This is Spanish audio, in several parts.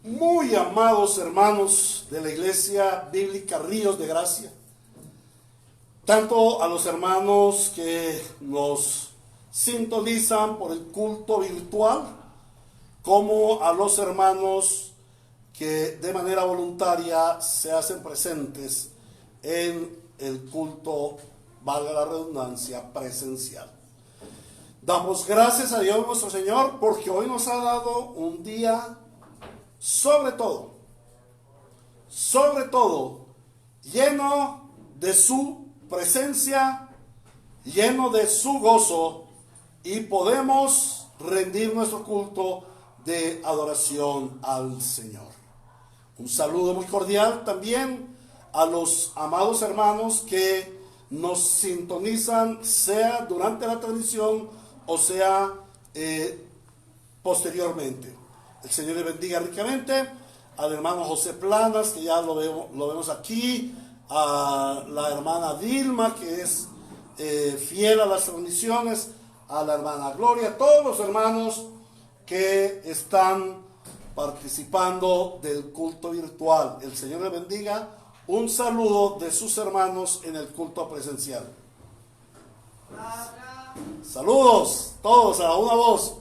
Muy amados hermanos de la Iglesia Bíblica Ríos de Gracia, tanto a los hermanos que nos sintonizan por el culto virtual, como a los hermanos que de manera voluntaria se hacen presentes en el culto, valga la redundancia, presencial. Damos gracias a Dios nuestro Señor porque hoy nos ha dado un día sobre todo, lleno de su presencia, lleno de su gozo, y podemos rendir nuestro culto de adoración al Señor. Un saludo muy cordial también a los amados hermanos que nos sintonizan, sea durante la transmisión o sea posteriormente. El Señor le bendiga ricamente. Al hermano José Planas, que ya lo vemos aquí, a la hermana Dilma, que es fiel a las transmisiones, a la hermana Gloria, a todos los hermanos que están participando del culto virtual. El Señor le bendiga. Un saludo de sus hermanos en el culto presencial. Saludos todos a una voz.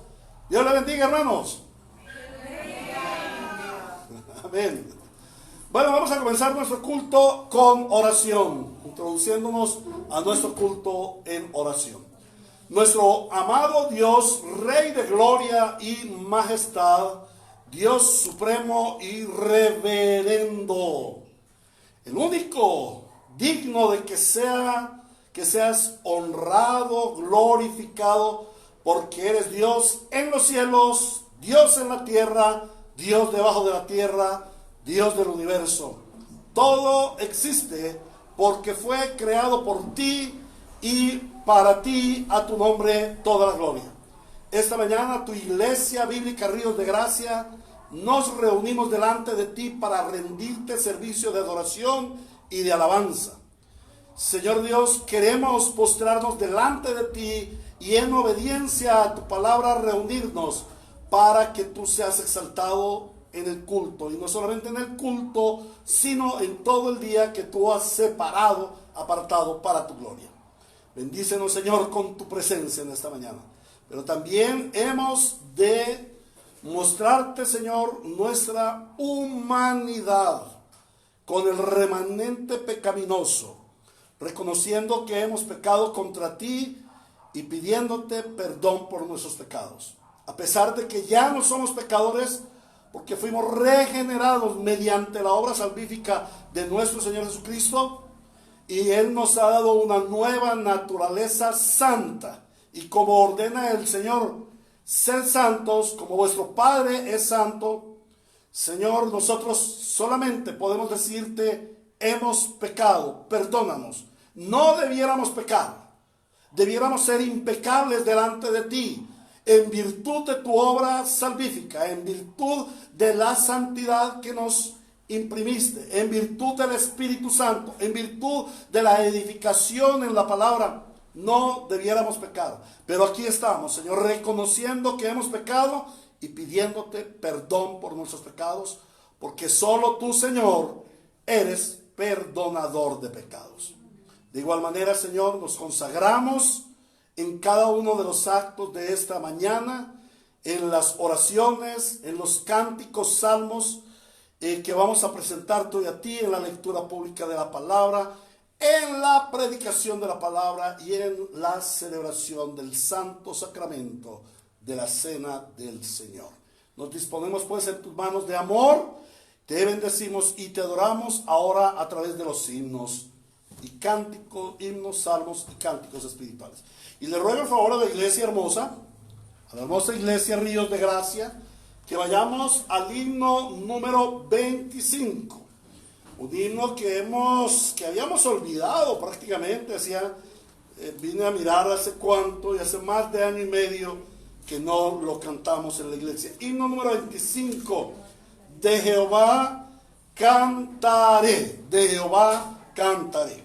Dios le bendiga, hermanos. Amén. Bueno, vamos a comenzar nuestro culto con oración, introduciéndonos a nuestro culto en oración. Nuestro amado Dios, Rey de gloria y majestad, Dios supremo y reverendo, el único digno de que seas honrado, glorificado, porque eres Dios en los cielos, Dios en la tierra, Dios debajo de la tierra, Dios del universo. Todo existe porque fue creado por ti y para ti, a tu nombre, toda la gloria. Esta mañana tu Iglesia Bíblica Ríos de Gracia nos reunimos delante de ti para rendirte servicio de adoración y de alabanza. Señor Dios, queremos postrarnos delante de ti y en obediencia a tu palabra reunirnos para que tú seas exaltado en el culto, y no solamente en el culto, sino en todo el día que tú has separado, apartado para tu gloria. Bendícenos, Señor, con tu presencia en esta mañana. Pero también hemos de mostrarte, Señor, nuestra humanidad con el remanente pecaminoso, reconociendo que hemos pecado contra ti y pidiéndote perdón por nuestros pecados. A pesar de que ya no somos pecadores, porque fuimos regenerados mediante la obra salvífica de nuestro Señor Jesucristo, y Él nos ha dado una nueva naturaleza santa. Y como ordena el Señor, sed santos como vuestro Padre es santo. Señor, nosotros solamente podemos decirte, hemos pecado, perdónanos. No debiéramos pecar, debiéramos ser impecables delante de ti, en virtud de tu obra salvífica, en virtud de la santidad que nos imprimiste, en virtud del Espíritu Santo, en virtud de la edificación en la palabra. No debiéramos pecar, pero aquí estamos, Señor, reconociendo que hemos pecado y pidiéndote perdón por nuestros pecados, porque solo tú, Señor, eres perdonador de pecados. De igual manera, Señor, nos consagramos en cada uno de los actos de esta mañana, en las oraciones, en los cánticos, salmos que vamos a presentarte hoy a ti, en la lectura pública de la palabra, en la predicación de la palabra y en la celebración del santo sacramento de la cena del Señor. Nos disponemos pues en tus manos de amor, te bendecimos y te adoramos ahora a través de los himnos y cánticos, himnos, salmos y cánticos espirituales. Y le ruego el favor a la iglesia hermosa, a la hermosa iglesia Ríos de Gracia, que vayamos al himno número 25. Un himno que habíamos olvidado prácticamente. Vine a mirar hace cuánto, y hace más de año y medio que no lo cantamos en la iglesia. Himno número 25. De Jehová cantaré, de Jehová cantaré.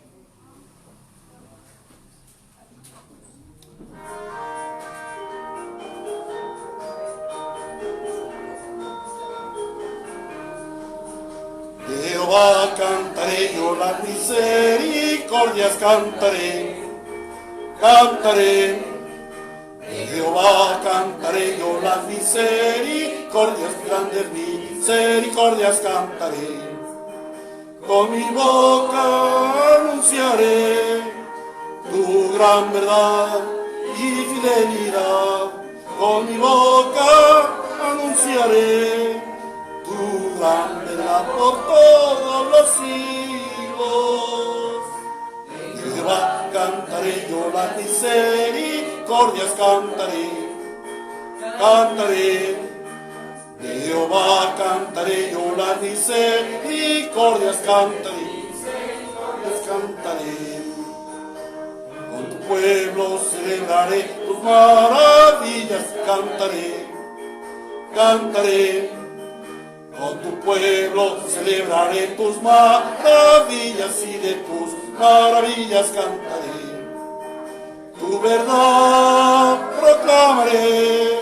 Jehová cantaré yo las misericordias, cantaré, cantaré. De Jehová cantaré yo las misericordias, grandes misericordias cantaré. Con mi boca anunciaré tu gran verdad y fidelidad. Con mi boca anunciaré tu gran verdad por todos los siglos. De Jehová cantaré yo las misericordias, cantaré, cantaré. De Jehová cantaré yo las misericordias, cantaré, cantaré. Con tu pueblo celebraré tus maravillas, cantaré, cantaré. Con tu pueblo celebraré tus maravillas y de tus maravillas cantaré. Tu verdad proclamaré,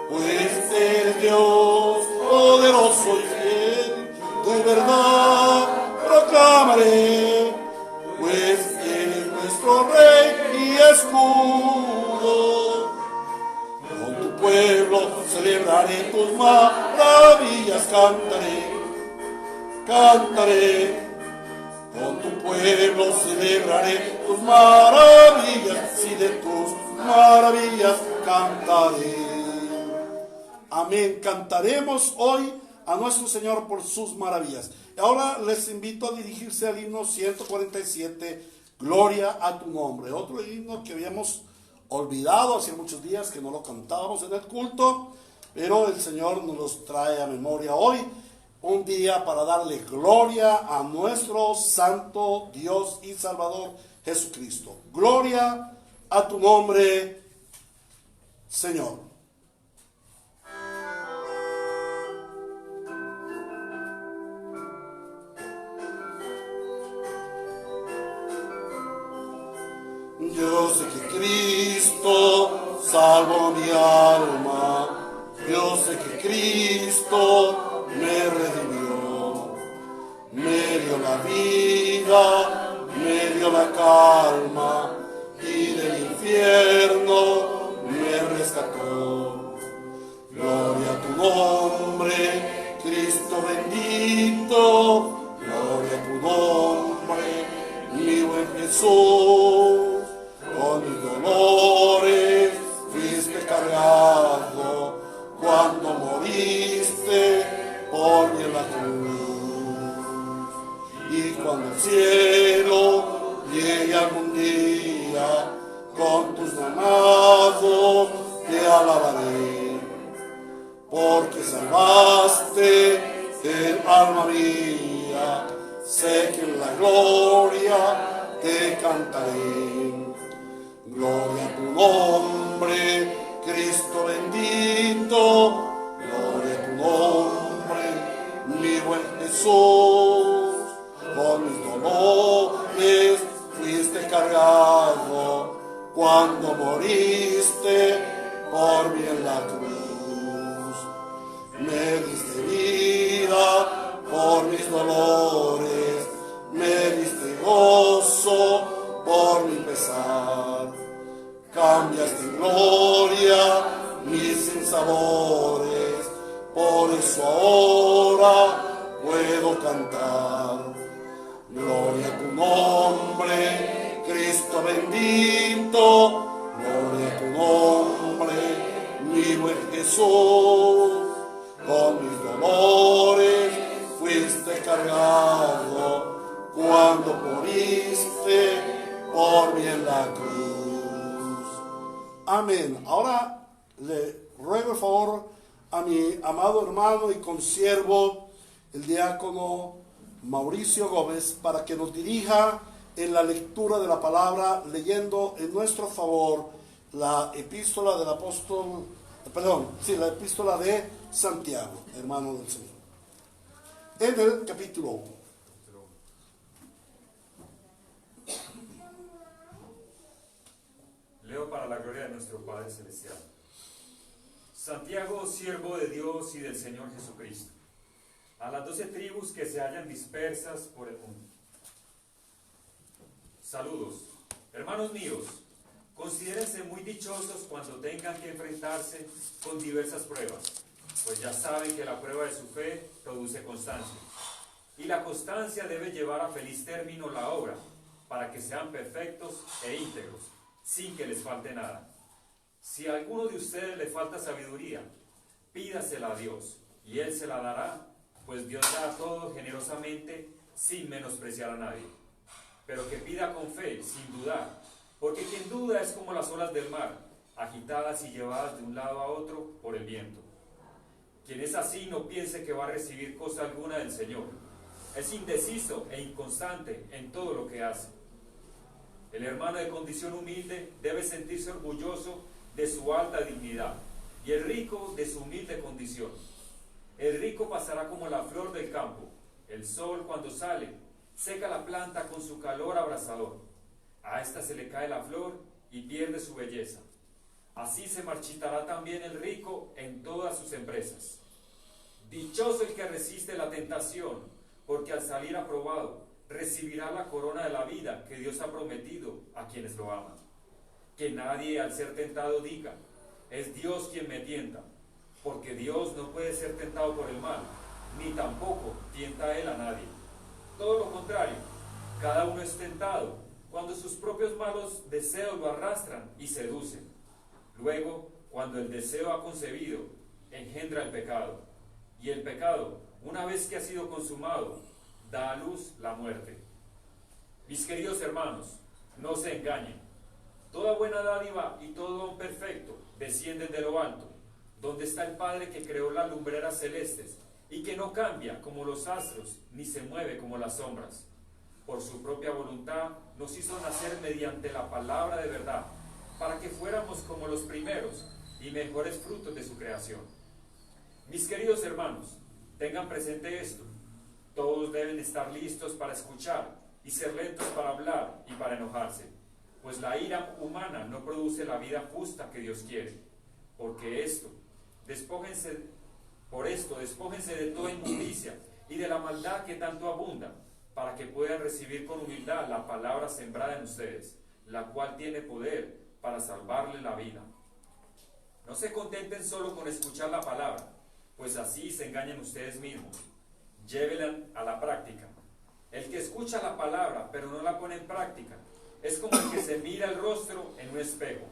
pues eres Dios poderoso y fiel. Tu verdad proclamaré, pues eres nuestro Rey y escudo. Con tu pueblo celebraré tus maravillas, cantaré, cantaré. Con tu pueblo celebraré tus maravillas y de tus maravillas cantaré. Amén. Cantaremos hoy a nuestro Señor por sus maravillas. Y ahora les invito a dirigirse al himno 147, Gloria a tu nombre. Otro himno que habíamos olvidado hace muchos días que no lo cantábamos en el culto, pero el Señor nos los trae a memoria hoy. Un día para darle gloria a nuestro Santo Dios y Salvador Jesucristo. Gloria a tu nombre, Señor. Yo sé que Cristo salvó mi alma. Yo sé que Cristo me redimió. Me dio la vida, me dio la calma y del infierno me rescató. Gloria a tu nombre, Cristo bendito. Gloria a tu nombre, mi buen Jesús. Con mis dolores fuiste cargado cuando moriste por mí en la cruz. Y cuando el cielo llegue algún día, con tus llamados te alabaré, porque salvaste el alma mía. Sé que en la gloria te cantaré. Gloria a tu nombre, Cristo bendito. Gloria a tu nombre, mi buen Jesús. Con mis dolores fuiste cargado cuando moriste por mí en la cruz. Me diste vida por mis dolores, me diste gozo por mi pesar. Cambiaste en gloria mis sinsabores, por eso ahora puedo cantar. Gloria a tu nombre, Cristo bendito. Gloria a tu nombre, mi buen Jesús. Con mis dolores fuiste cargado cuando moriste por mí en la cruz. Amén. Ahora le ruego el favor a mi amado hermano y consiervo, el diácono Mauricio Gómez, para que nos dirija en la lectura de la palabra, leyendo en nuestro favor la epístola del apóstol, la epístola de Santiago, hermano del Señor, en el capítulo 1. Leo para la gloria de nuestro Padre Celestial. Santiago, siervo de Dios y del Señor Jesucristo, a las 12 tribus que se hallan dispersas por el mundo. Saludos. Hermanos míos, considérense muy dichosos cuando tengan que enfrentarse con diversas pruebas, pues ya saben que la prueba de su fe produce constancia. Y la constancia debe llevar a feliz término la obra, para que sean perfectos e íntegros, sin que les falte nada. Si a alguno de ustedes le falta sabiduría, pídasela a Dios, y Él se la dará, pues Dios da a todos generosamente, sin menospreciar a nadie. Pero que pida con fe, sin dudar, porque quien duda es como las olas del mar, agitadas y llevadas de un lado a otro por el viento. Quien es así no piense que va a recibir cosa alguna del Señor. Es indeciso e inconstante en todo lo que hace. El hermano de condición humilde debe sentirse orgulloso de su alta dignidad, y el rico de su humilde condición. El rico pasará como la flor del campo. El sol, cuando sale, seca la planta con su calor abrasador. A esta se le cae la flor y pierde su belleza. Así se marchitará también el rico en todas sus empresas. Dichoso el que resiste la tentación, porque al salir aprobado, recibirá la corona de la vida que Dios ha prometido a quienes lo aman. Que nadie al ser tentado diga, es Dios quien me tienta, porque Dios no puede ser tentado por el mal, ni tampoco tienta Él a nadie. Todo lo contrario, cada uno es tentado cuando sus propios malos deseos lo arrastran y seducen. Luego, cuando el deseo ha concebido, engendra el pecado. Y el pecado, una vez que ha sido consumado, da a luz la muerte. Mis queridos hermanos, no se engañen. Toda buena dádiva y todo don perfecto descienden de lo alto, donde está el Padre que creó las lumbreras celestes y que no cambia como los astros, ni se mueve como las sombras. Por su propia voluntad nos hizo nacer mediante la palabra de verdad, para que fuéramos como los primeros y mejores frutos de su creación. Mis queridos hermanos, tengan presente esto. Todos deben estar listos para escuchar y ser lentos para hablar y para enojarse, pues la ira humana no produce la vida justa que Dios quiere. Por esto, despójense de toda inmundicia y de la maldad que tanto abunda, para que puedan recibir con humildad la palabra sembrada en ustedes, la cual tiene poder para salvarle la vida. No se contenten solo con escuchar la palabra, pues así se engañan ustedes mismos. Llévenla a la práctica. El que escucha la palabra pero no la pone en práctica es como el que se mira el rostro en un espejo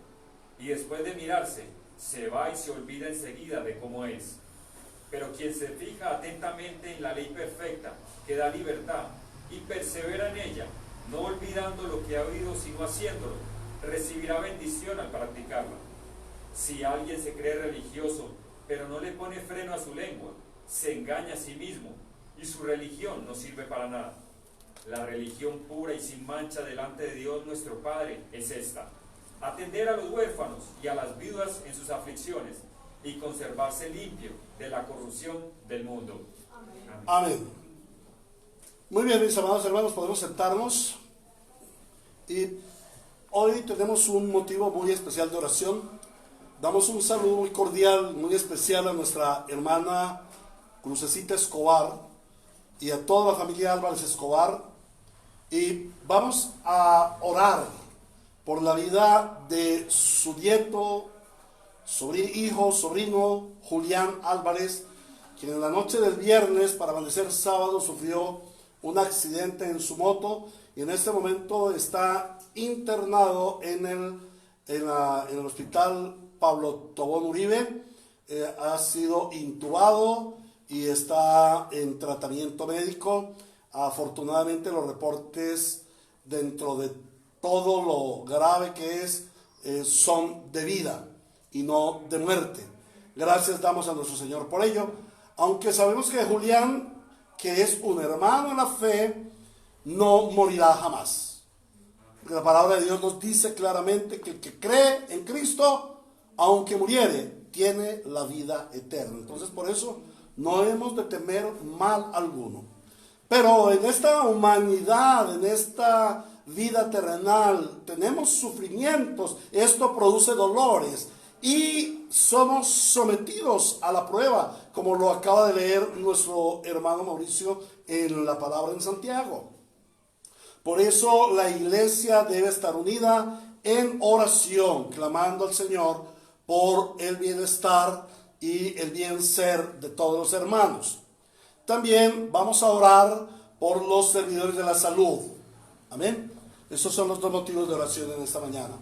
y después de mirarse se va y se olvida enseguida de cómo es. Pero quien se fija atentamente en la ley perfecta que da libertad y persevera en ella, no olvidando lo que ha oído sino haciéndolo, recibirá bendición al practicarla. Si alguien se cree religioso pero no le pone freno a su lengua, se engaña a sí mismo y su religión no sirve para nada. La religión pura y sin mancha delante de Dios nuestro Padre es esta: atender a los huérfanos y a las viudas en sus aflicciones y conservarse limpio de la corrupción del mundo. Amén. Amén. Muy bien, mis amados hermanos, podemos sentarnos. Y hoy tenemos un motivo muy especial de oración. Damos un saludo muy cordial, muy especial a nuestra hermana Crucecita Escobar y a toda la familia Álvarez Escobar. Y vamos a orar por la vida de su nieto, hijo, sobrino, Julián Álvarez, quien en la noche del viernes para amanecer sábado sufrió un accidente en su moto y en este momento está internado en el hospital Pablo Tobón Uribe. Ha sido intubado y está en tratamiento médico. Afortunadamente los reportes dentro de todo lo grave que es son de vida y no de muerte. Gracias damos a nuestro Señor por ello, aunque sabemos que Julián, que es un hermano en la fe, no morirá jamás. Porque la palabra de Dios nos dice claramente que el que cree en Cristo, aunque muriere, tiene la vida eterna. Entonces por eso no hemos de temer mal alguno. Pero en esta humanidad, en esta vida terrenal, tenemos sufrimientos, esto produce dolores y somos sometidos a la prueba, como lo acaba de leer nuestro hermano Mauricio en la palabra en Santiago. Por eso la iglesia debe estar unida en oración, clamando al Señor por el bienestar y el bien ser de todos los hermanos. También vamos a orar por los servidores de la salud. Amén. Esos son los dos motivos de oración en esta mañana.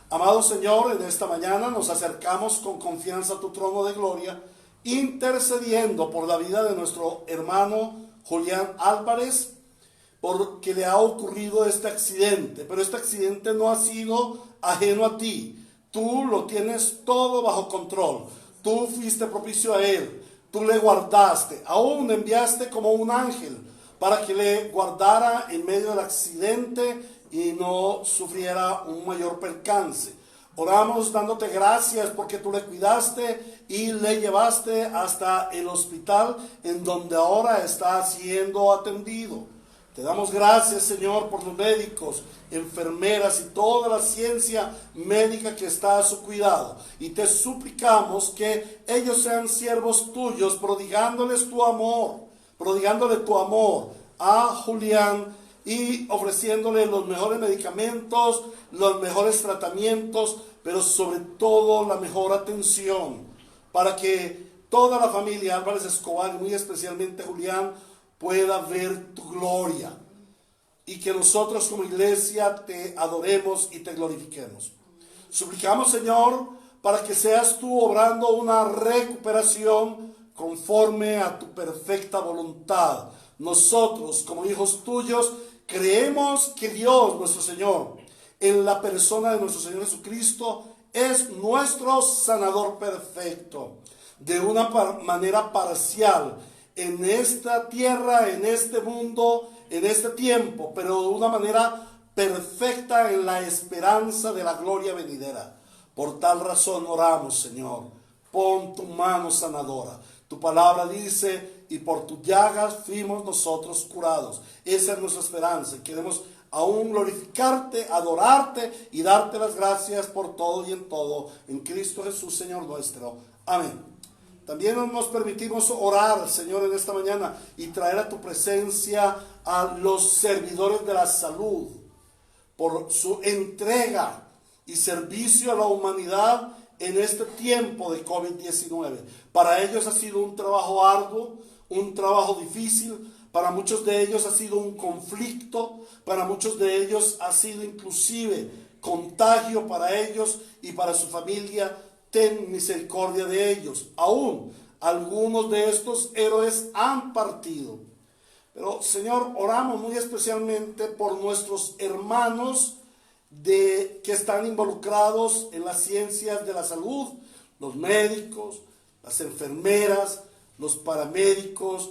Amado Señor, en esta mañana nos acercamos con confianza a tu trono de gloria, intercediendo por la vida de nuestro hermano Julián Álvarez, porque le ha ocurrido este accidente. Pero este accidente no ha sido ajeno a ti. Tú lo tienes todo bajo control. Tú fuiste propicio a él. Tú le guardaste. Aún enviaste como un ángel para que le guardara en medio del accidente y no sufriera un mayor percance. Oramos dándote gracias porque tú le cuidaste y le llevaste hasta el hospital en donde ahora está siendo atendido. Te damos gracias, Señor, por los médicos, enfermeras y toda la ciencia médica que está a su cuidado. Y te suplicamos que ellos sean siervos tuyos, prodigándole tu amor a Julián y ofreciéndole los mejores medicamentos, los mejores tratamientos, pero sobre todo la mejor atención, para que toda la familia Álvarez Escobar, y muy especialmente Julián, pueda ver tu gloria y que nosotros como iglesia te adoremos y te glorifiquemos. Suplicamos, Señor, para que seas tú obrando una recuperación conforme a tu perfecta voluntad. Nosotros como hijos tuyos creemos que Dios, nuestro Señor, en la persona de nuestro Señor Jesucristo, es nuestro sanador perfecto, de una manera parcial, en esta tierra, en este mundo, en este tiempo, pero de una manera perfecta en la esperanza de la gloria venidera. Por tal razón oramos, Señor, pon tu mano sanadora. Tu palabra dice, y por tus llagas fuimos nosotros curados. Esa es nuestra esperanza. Queremos aún glorificarte, adorarte y darte las gracias por todo y en todo, en Cristo Jesús, Señor nuestro. Amén. También nos permitimos orar, Señor, en esta mañana y traer a tu presencia a los servidores de la salud por su entrega y servicio a la humanidad en este tiempo de COVID-19. Para ellos ha sido un trabajo arduo, un trabajo difícil. Para muchos de ellos ha sido un conflicto. Para muchos de ellos ha sido inclusive contagio para ellos y para su familia. Ten misericordia de ellos. Aún algunos de estos héroes han partido. Pero, Señor, oramos muy especialmente por nuestros hermanos que están involucrados en las ciencias de la salud, los médicos, las enfermeras, los paramédicos,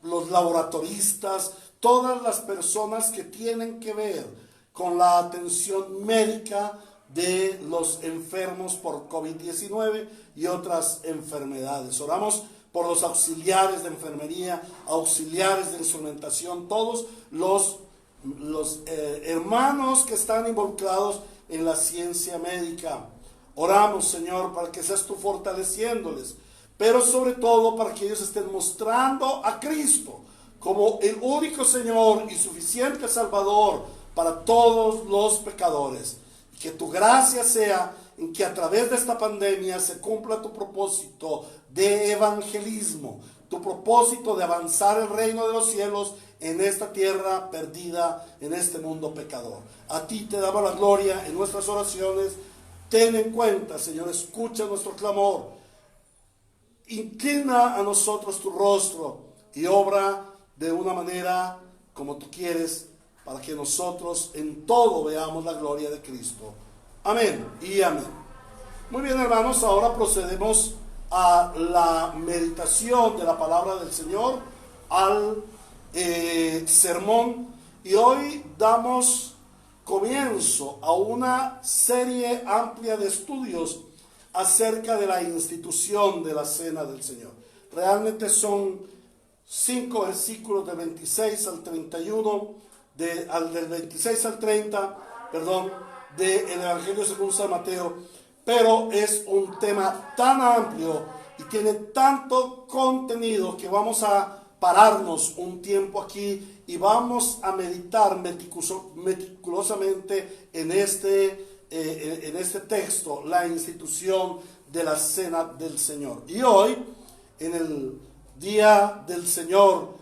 los laboratoristas, todas las personas que tienen que ver con la atención médica de los enfermos por COVID-19 y otras enfermedades. Oramos por los auxiliares de enfermería, auxiliares de instrumentación, todos los hermanos que están involucrados en la ciencia médica. Oramos, Señor, para que seas tú fortaleciéndoles, pero sobre todo para que ellos estén mostrando a Cristo como el único Señor y suficiente Salvador para todos los pecadores. Que tu gracia sea en que a través de esta pandemia se cumpla tu propósito de evangelismo, tu propósito de avanzar el reino de los cielos en esta tierra perdida, en este mundo pecador. A ti te damos la gloria en nuestras oraciones. Ten en cuenta, Señor, escucha nuestro clamor. Inclina a nosotros tu rostro y obra de una manera como tú quieres, para que nosotros en todo veamos la gloria de Cristo. Amén y amén. Muy bien, hermanos, ahora procedemos a la meditación de la palabra del Señor, al sermón, y hoy damos comienzo a una serie amplia de estudios acerca de la institución de la Cena del Señor. Realmente son 5 versículos del 26 al 31, del 26 al 30, del Evangelio según San Mateo, pero es un tema tan amplio y tiene tanto contenido que vamos a pararnos un tiempo aquí y vamos a meditar meticulosamente en este texto, la institución de la Cena del Señor. Y hoy, en el Día del Señor,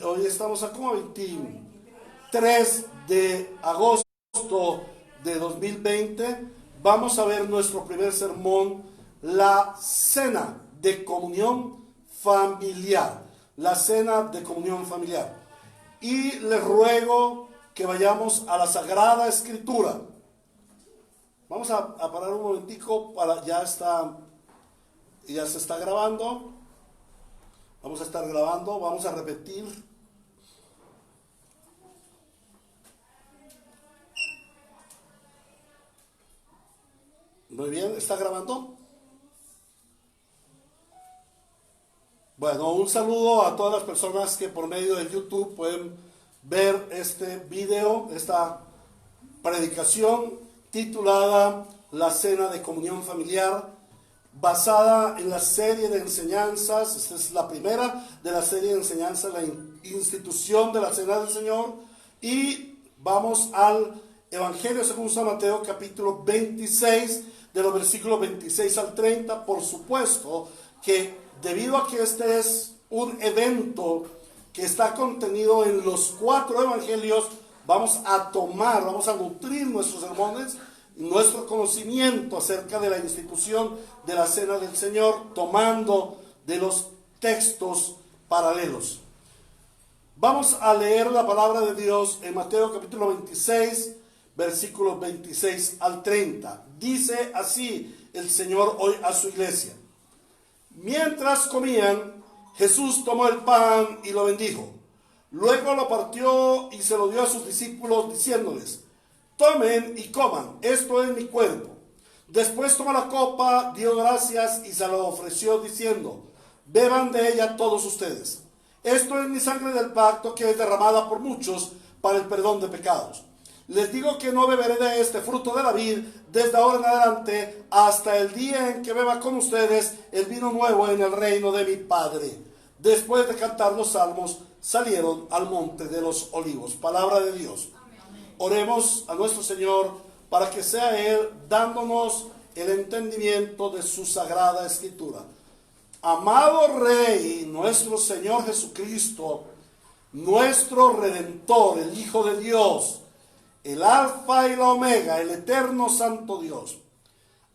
hoy estamos a como 23 de agosto de 2020, vamos a ver nuestro primer sermón, la Cena de Comunión Familiar. La Cena de Comunión Familiar. Y les ruego que vayamos a la Sagrada Escritura. Vamos a parar un momentico, ya se está grabando. Vamos a estar grabando, vamos a repetir. Muy bien, ¿está grabando? Bueno, un saludo a todas las personas que por medio de YouTube pueden ver este video, esta predicación titulada La Cena de Comunión Familiar, basada en la serie de enseñanzas. Esta es la primera de la serie de enseñanzas, la institución de la Cena del Señor. Y vamos al Evangelio según San Mateo, capítulo 26, de los versículos 26 al 30. Por supuesto que debido a que este es un evento que está contenido en los 4 evangelios, vamos a nutrir nuestros sermones, nuestro conocimiento acerca de la institución de la Cena del Señor, tomando de los textos paralelos. Vamos a leer la palabra de Dios en Mateo capítulo 26, versículos 26 al 30. Dice así el Señor hoy a su iglesia. Mientras comían, Jesús tomó el pan y lo bendijo. Luego lo partió y se lo dio a sus discípulos, diciéndoles: tomen y coman, esto es mi cuerpo. Después tomó la copa, dio gracias y se la ofreció, diciendo: beban de ella todos ustedes. Esto es mi sangre del pacto, que es derramada por muchos para el perdón de pecados. Les digo que no beberé de este fruto de la vid desde ahora en adelante hasta el día en que beba con ustedes el vino nuevo en el reino de mi Padre. Después de cantar los salmos, salieron al monte de los olivos. Palabra de Dios. Oremos a nuestro Señor para que sea Él dándonos el entendimiento de su sagrada escritura. Amado Rey, nuestro Señor Jesucristo, nuestro Redentor, el Hijo de Dios, el Alfa y la Omega, el eterno Santo Dios.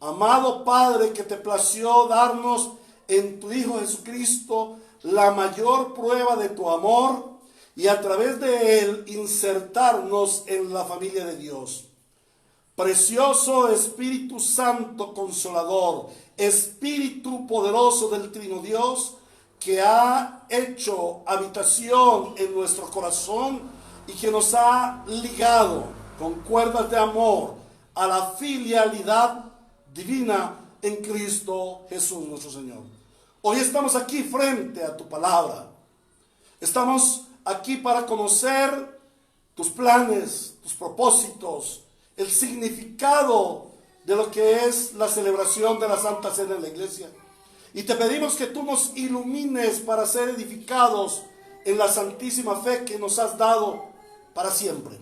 Amado Padre, que te plació darnos en tu Hijo Jesucristo la mayor prueba de tu amor y a través de él insertarnos en la familia de Dios. Precioso Espíritu Santo Consolador, Espíritu poderoso del Trino Dios, que ha hecho habitación en nuestro corazón y que nos ha ligado con cuerdas de amor a la filialidad divina en Cristo Jesús nuestro Señor. Hoy estamos aquí frente a tu palabra. Estamos aquí para conocer tus planes, tus propósitos, el significado de lo que es la celebración de la Santa Cena en la iglesia. Y te pedimos que tú nos ilumines para ser edificados en la santísima fe que nos has dado para siempre.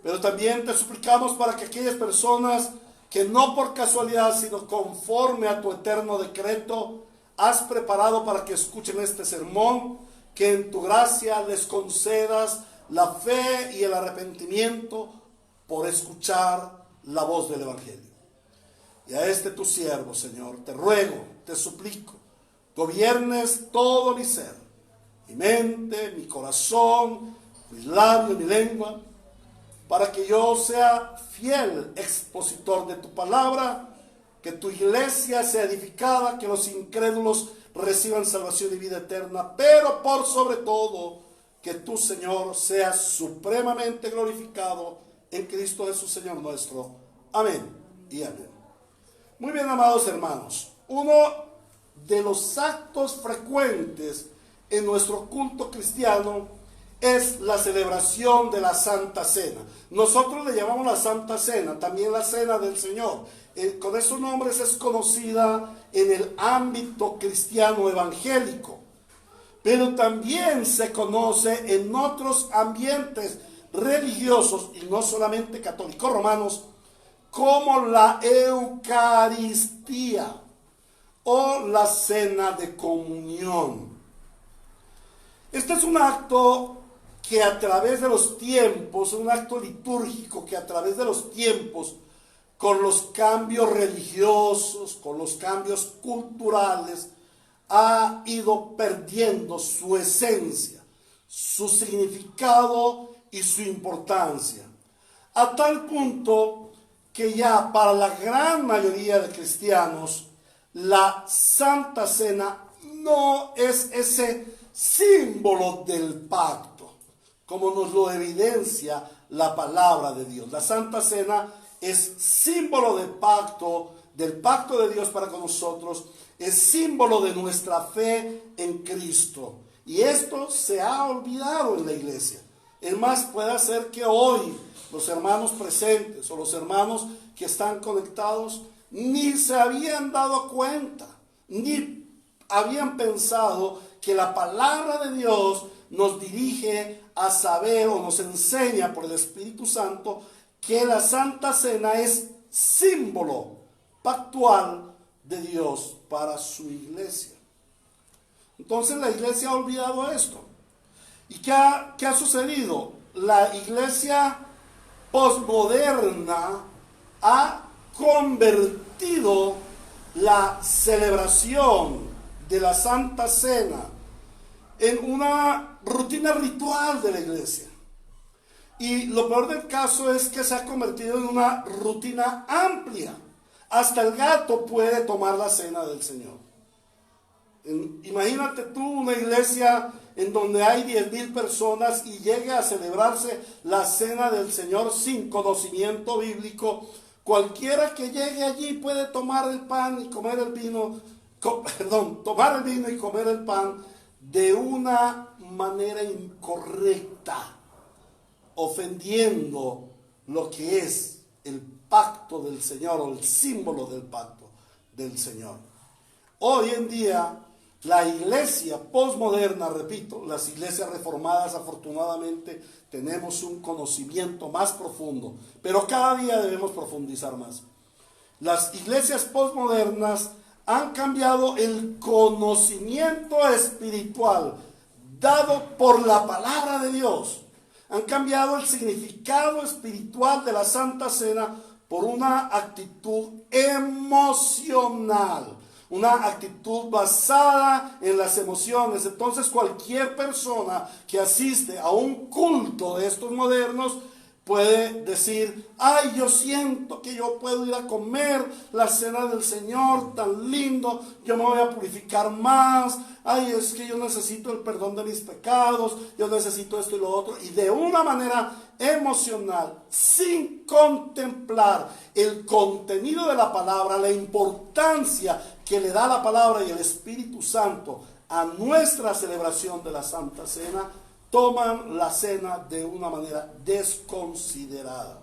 Pero también te suplicamos para que aquellas personas que no por casualidad, sino conforme a tu eterno decreto, has preparado para que escuchen este sermón, que en tu gracia les concedas la fe y el arrepentimiento por escuchar la voz del Evangelio. Y a este tu siervo, Señor, te ruego, te suplico, gobiernes todo mi ser, mi mente, mi corazón, mis labios, mi lengua, para que yo sea fiel expositor de tu palabra, que tu iglesia sea edificada, que los incrédulos reciban salvación y vida eterna, pero por sobre todo, que tú, Señor, seas supremamente glorificado en Cristo Jesús, Señor nuestro. Amén y amén. Muy bien, amados hermanos, uno de los actos frecuentes en nuestro culto cristiano es la celebración de la Santa Cena. Nosotros le llamamos la Santa Cena, también la Cena del Señor. Con esos nombres es conocida en el ámbito cristiano evangélico, pero también se conoce en otros ambientes religiosos, y no solamente católicos romanos, como la Eucaristía o la Cena de Comunión. Este es un acto que a través de los tiempos, un acto litúrgico que a través de los tiempos, con los cambios religiosos, con los cambios culturales, ha ido perdiendo su esencia, su significado y su importancia. A tal punto que ya para la gran mayoría de cristianos, la Santa Cena no es ese símbolo del pacto, como nos lo evidencia la palabra de Dios. La Santa Cena es símbolo del pacto de Dios para con nosotros, es símbolo de nuestra fe en Cristo. Y esto se ha olvidado en la iglesia. Es más, puede ser que hoy los hermanos presentes o los hermanos que están conectados ni se habían dado cuenta, ni habían pensado que la palabra de Dios nos dirige a saber o nos enseña por el Espíritu Santo que la Santa Cena es símbolo pactual de Dios para su iglesia. Entonces la iglesia ha olvidado esto. ¿Y qué ha sucedido? La iglesia posmoderna ha convertido la celebración de la Santa Cena en una rutina ritual de la iglesia. Y lo peor del caso es que se ha convertido en una rutina amplia. Hasta el gato puede tomar la cena del Señor. Imagínate tú una iglesia en donde hay 10,000 personas y llegue a celebrarse la cena del Señor sin conocimiento bíblico. Cualquiera que llegue allí puede tomar el pan y comer el vino, tomar el vino y comer el pan de una manera incorrecta, ofendiendo lo que es el pacto del Señor o el símbolo del pacto del Señor. Hoy en día, la iglesia posmoderna, repito, las iglesias reformadas afortunadamente tenemos un conocimiento más profundo, pero cada día debemos profundizar más. Las iglesias posmodernas han cambiado el conocimiento espiritual dado por la palabra de Dios. Han cambiado el significado espiritual de la Santa Cena por una actitud emocional, una actitud basada en las emociones. Entonces cualquier persona que asiste a un culto de estos modernos puede decir: ay, yo siento que yo puedo ir a comer la cena del Señor, tan lindo, yo me voy a purificar más, ay, es que yo necesito el perdón de mis pecados, yo necesito esto y lo otro, y de una manera emocional, sin contemplar el contenido de la palabra, la importancia que le da la palabra y el Espíritu Santo a nuestra celebración de la Santa Cena, toman la cena de una manera desconsiderada.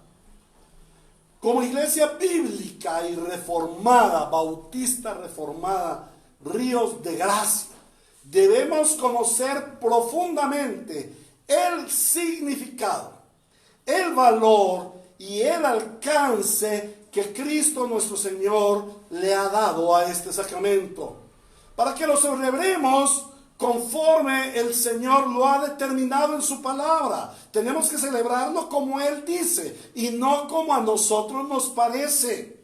Como iglesia bíblica y reformada, bautista reformada, Ríos de Gracia, debemos conocer profundamente el significado, el valor y el alcance que Cristo nuestro Señor le ha dado a este sacramento, para que lo celebremos conforme el Señor lo ha determinado en su palabra. Tenemos que celebrarlo como Él dice y no como a nosotros nos parece,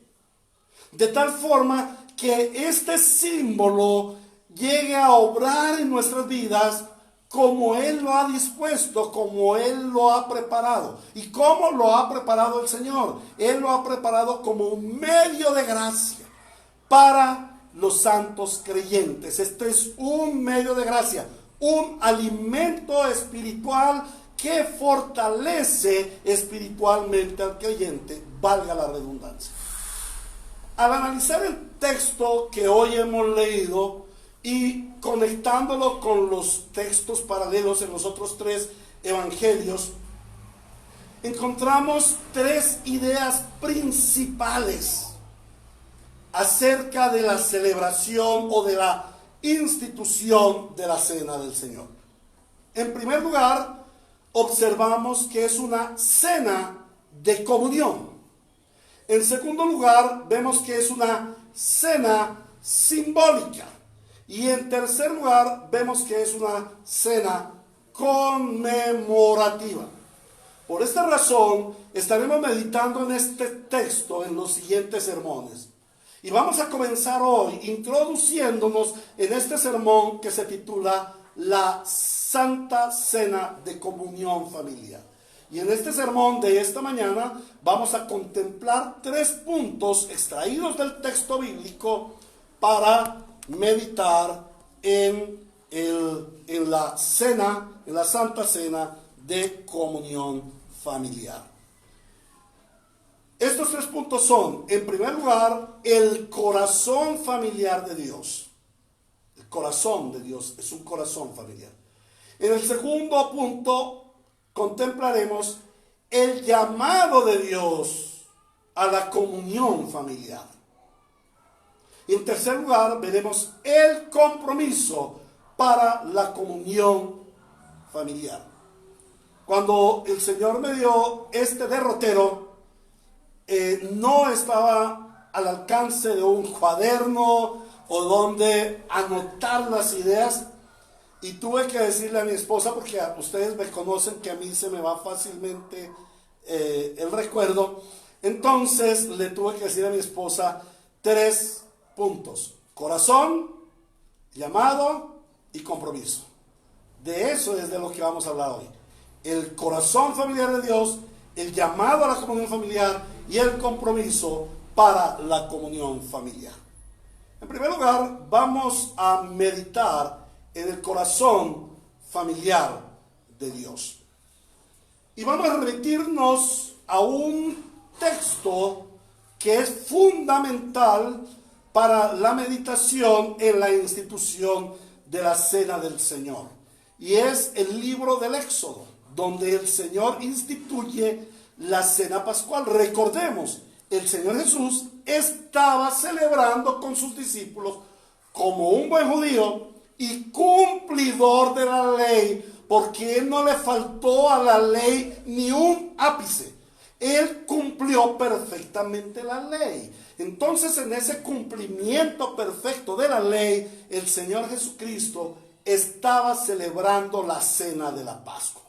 de tal forma que este símbolo llegue a obrar en nuestras vidas como Él lo ha dispuesto, como Él lo ha preparado. ¿Y cómo lo ha preparado el Señor? Él lo ha preparado como un medio de gracia para los santos creyentes. Este es un medio de gracia, un alimento espiritual que fortalece espiritualmente al creyente, valga la redundancia. Al analizar el texto que hoy hemos leído y conectándolo con los textos paralelos en los otros 3 evangelios, encontramos tres ideas principales acerca de la celebración o de la institución de la cena del Señor. En primer lugar, observamos que es una cena de comunión. En segundo lugar, vemos que es una cena simbólica. Y en tercer lugar, vemos que es una cena conmemorativa. Por esta razón, estaremos meditando en este texto en los siguientes sermones. Y vamos a comenzar hoy introduciéndonos en este sermón que se titula La Santa Cena de Comunión Familiar. Y en este sermón de esta mañana vamos a contemplar tres puntos extraídos del texto bíblico para meditar en la cena, en la Santa Cena de Comunión Familiar. Estos tres puntos son, en primer lugar, el corazón familiar de Dios. El corazón de Dios es un corazón familiar. En el segundo punto, contemplaremos el llamado de Dios a la comunión familiar. Y en tercer lugar, veremos el compromiso para la comunión familiar. Cuando el Señor me dio este derrotero, no estaba al alcance de un cuaderno o donde anotar las ideas, y tuve que decirle a mi esposa, porque ustedes me conocen que a mí se me va fácilmente el recuerdo. Entonces le tuve que decir a mi esposa tres puntos: corazón, llamado y compromiso. De eso es de lo que vamos a hablar hoy: el corazón familiar de Dios, el llamado a la comunión familiar y el compromiso para la comunión familiar. En primer lugar, vamos a meditar en el corazón familiar de Dios. Y vamos a remitirnos a un texto que es fundamental para la meditación en la institución de la Cena del Señor. Y es el libro del Éxodo, donde el Señor instituye la Cena Pascual. Recordemos, el Señor Jesús estaba celebrando con sus discípulos como un buen judío y cumplidor de la ley, porque Él no le faltó a la ley ni un ápice. Él cumplió perfectamente la ley. Entonces, en ese cumplimiento perfecto de la ley, el Señor Jesucristo estaba celebrando la Cena de la Pascua.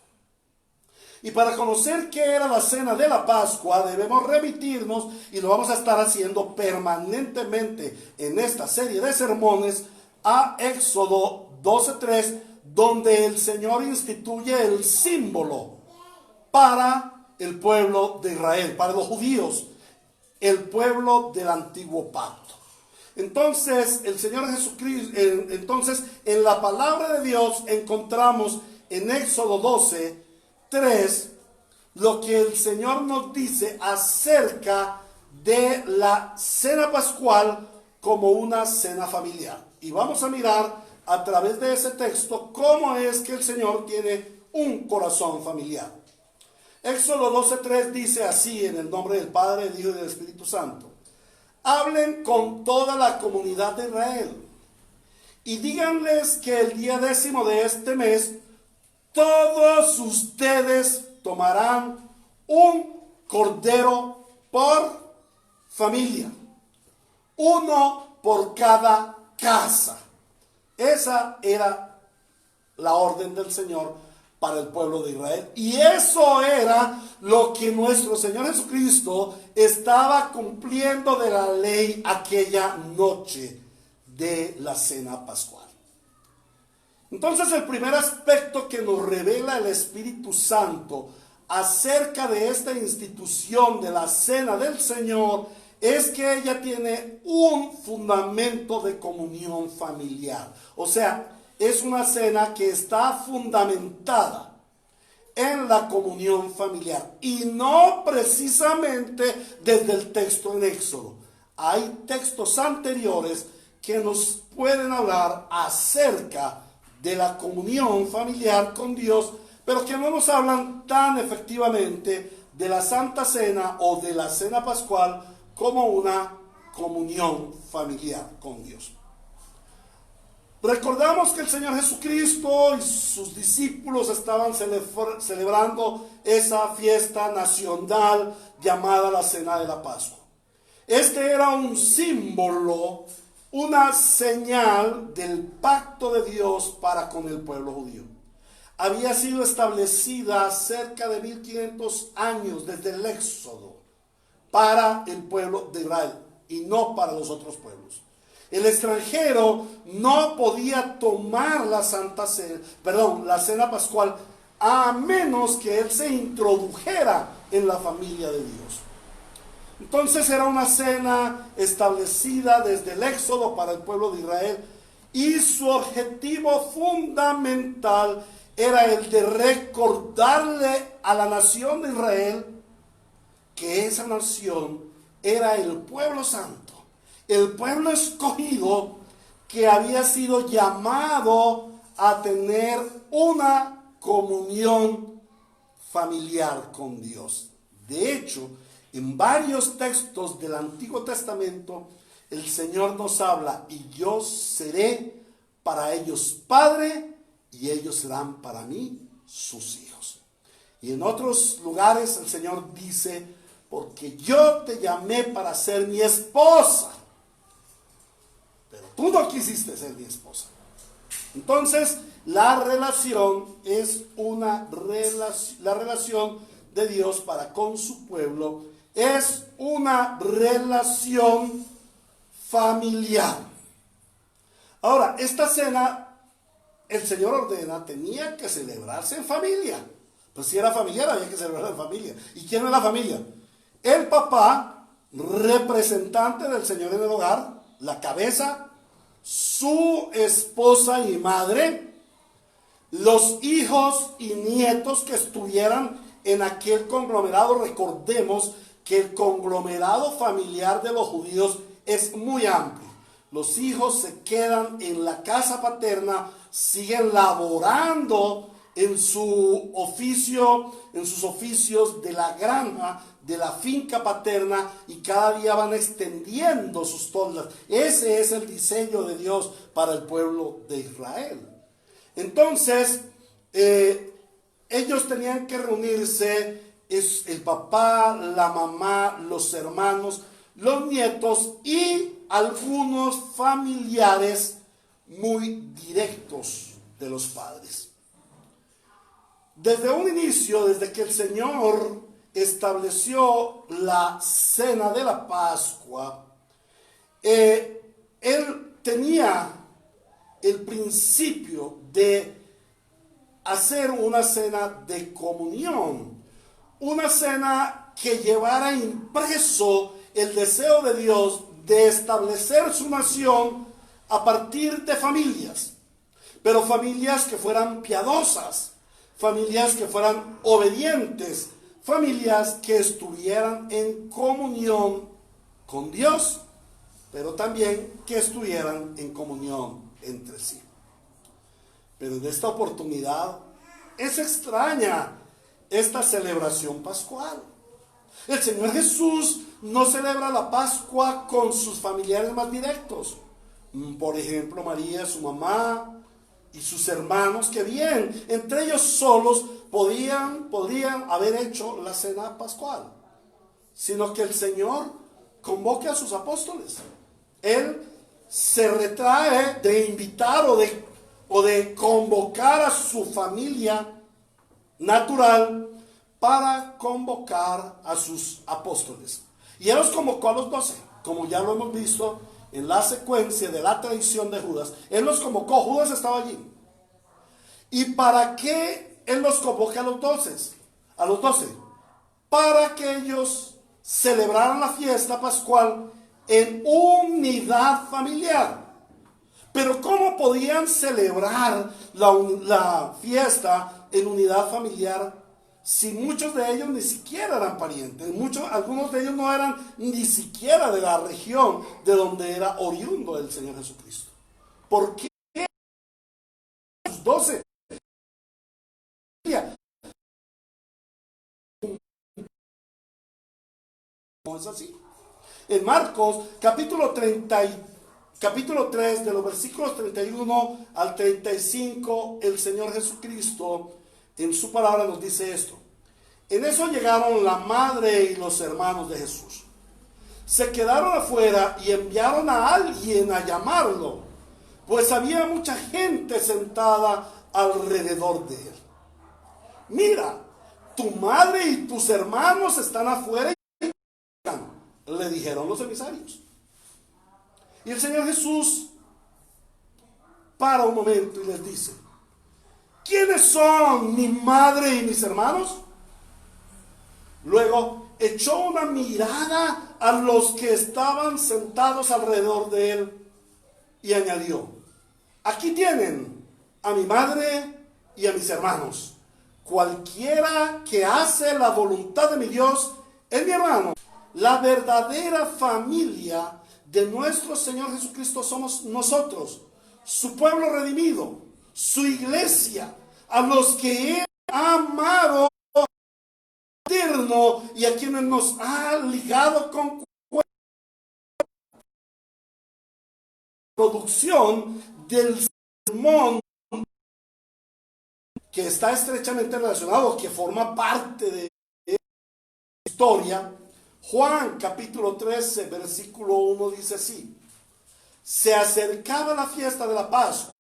Y para conocer qué era la Cena de la Pascua, debemos remitirnos, y lo vamos a estar haciendo permanentemente en esta serie de sermones, a Éxodo 12:3, donde el Señor instituye el símbolo para el pueblo de Israel, para los judíos, el pueblo del antiguo pacto. Entonces, el Señor Jesucristo, entonces en la palabra de Dios encontramos en Éxodo 12:3 lo que el Señor nos dice acerca de la cena pascual como una cena familiar. Y vamos a mirar a través de ese texto cómo es que el Señor tiene un corazón familiar. Éxodo 12:3 dice así, en el nombre del Padre, del Hijo y del Espíritu Santo: hablen con toda la comunidad de Israel y díganles que el día 10º de este mes todos ustedes tomarán un cordero por familia, uno por cada casa. Esa era la orden del Señor para el pueblo de Israel. Y eso era lo que nuestro Señor Jesucristo estaba cumpliendo de la ley aquella noche de la cena pascual. Entonces, el primer aspecto que nos revela el Espíritu Santo acerca de esta institución de la Cena del Señor es que ella tiene un fundamento de comunión familiar. O sea, es una cena que está fundamentada en la comunión familiar, y no precisamente desde el texto en Éxodo. Hay textos anteriores que nos pueden hablar acerca de la comunión familiar con Dios, pero que no nos hablan tan efectivamente de la Santa Cena o de la Cena Pascual como una comunión familiar con Dios. Recordamos que el Señor Jesucristo y sus discípulos estaban celebrando esa fiesta nacional llamada la Cena de la Pascua. Este era un símbolo, una señal del pacto de Dios para con el pueblo judío. Había sido establecida cerca de 1500 años desde el Éxodo para el pueblo de Israel y no para los otros pueblos. El extranjero no podía tomar la la Cena Pascual, a menos que él se introdujera en la familia de Dios. Entonces era una cena establecida desde el Éxodo para el pueblo de Israel, y su objetivo fundamental era el de recordarle a la nación de Israel que esa nación era el pueblo santo, el pueblo escogido, que había sido llamado a tener una comunión familiar con Dios. De hecho, en varios textos del Antiguo Testamento, el Señor nos habla: y yo seré para ellos padre, y ellos serán para mí sus hijos. Y en otros lugares el Señor dice: porque yo te llamé para ser mi esposa, pero tú no quisiste ser mi esposa. Entonces, la relación es la relación de Dios para con su pueblo es una relación familiar. Ahora, esta cena, el Señor ordena, tenía que celebrarse en familia. Pues si era familiar, había que celebrarla en familia. ¿Y quién es la familia? El papá, representante del Señor en el hogar, la cabeza, su esposa y madre, los hijos y nietos que estuvieran en aquel conglomerado. Recordemos que el conglomerado familiar de los judíos es muy amplio. Los hijos se quedan en la casa paterna, siguen laborando en su oficio, en sus oficios de la granja, de la finca paterna, y cada día van extendiendo sus toldas. Ese es el diseño de Dios para el pueblo de Israel. Entonces, ellos tenían que reunirse, el papá, la mamá, los hermanos, los nietos y algunos familiares muy directos de los padres. Desde un inicio, desde que el Señor estableció la cena de la Pascua, Él tenía el principio de hacer una cena de comunión, una cena que llevara impreso el deseo de Dios de establecer su nación a partir de familias, pero familias que fueran piadosas, familias que fueran obedientes, familias que estuvieran en comunión con Dios, pero también que estuvieran en comunión entre sí. Pero en esta oportunidad es extraña esta celebración pascual. El Señor Jesús no celebra la Pascua con sus familiares más directos. Por ejemplo, María, su mamá, y sus hermanos, que bien, entre ellos solos podrían haber hecho la cena pascual, sino que el Señor convoca a sus apóstoles. Él se retrae de invitar o de convocar a su familia natural para convocar a sus apóstoles. Y Él los convocó a los 12, como ya lo hemos visto en la secuencia de la traición de Judas. Él los convocó, Judas estaba allí. ¿Y para qué Él los convoca a los 12? Para que ellos celebraran la fiesta pascual en unidad familiar. Pero ¿cómo podían celebrar la fiesta en unidad familiar si muchos de ellos ni siquiera eran parientes? Algunos de ellos no eran ni siquiera de la región de donde era oriundo el Señor Jesucristo. ¿Por qué los 12? no es así. En Marcos, capítulo 3, de los versículos 31 al 35, el Señor Jesucristo en su palabra nos dice esto. En eso llegaron la madre y los hermanos de Jesús. Se quedaron afuera y enviaron a alguien a llamarlo, pues había mucha gente sentada alrededor de él. Mira, tu madre y tus hermanos están afuera, le dijeron los emisarios. Y el Señor Jesús para un momento y les dice: ¿quiénes son mi madre y mis hermanos? Luego echó una mirada a los que estaban sentados alrededor de él y añadió: aquí tienen a mi madre y a mis hermanos. Cualquiera que hace la voluntad de mi Dios es mi hermano. La verdadera familia de nuestro Señor Jesucristo somos nosotros, su pueblo redimido, su iglesia, a los que Él ha amado eterno y a quienes nos ha ligado con producción del sermón que está estrechamente relacionado, que forma parte de la historia. Juan capítulo 13 versículo 1 dice así: se acercaba la fiesta de la Pascua.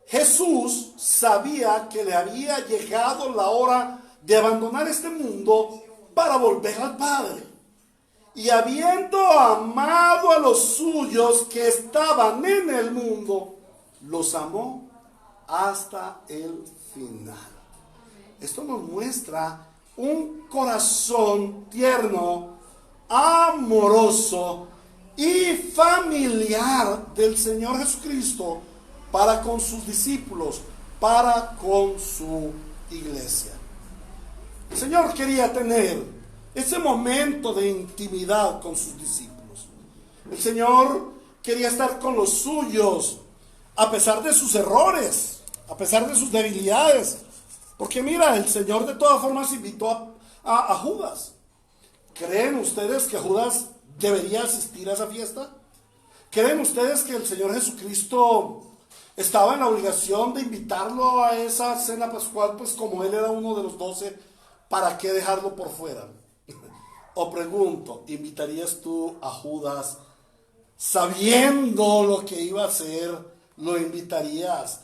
Jesús sabía que le había llegado la hora de abandonar este mundo para volver al Padre. Y habiendo amado a los suyos que estaban en el mundo, los amó hasta el final. Esto nos muestra un corazón tierno, amoroso y familiar del Señor Jesucristo para con sus discípulos, para con su iglesia. El Señor quería tener ese momento de intimidad con sus discípulos. El Señor quería estar con los suyos a pesar de sus errores, a pesar de sus debilidades. Porque mira, el Señor de todas formas invitó a Judas. ¿Creen ustedes que Judas debería asistir a esa fiesta? ¿Creen ustedes que el Señor Jesucristo estaba en la obligación de invitarlo a esa cena pascual? Pues como él era uno de los 12, ¿para qué dejarlo por fuera? O pregunto, ¿invitarías tú a Judas sabiendo lo que iba a hacer? ¿Lo invitarías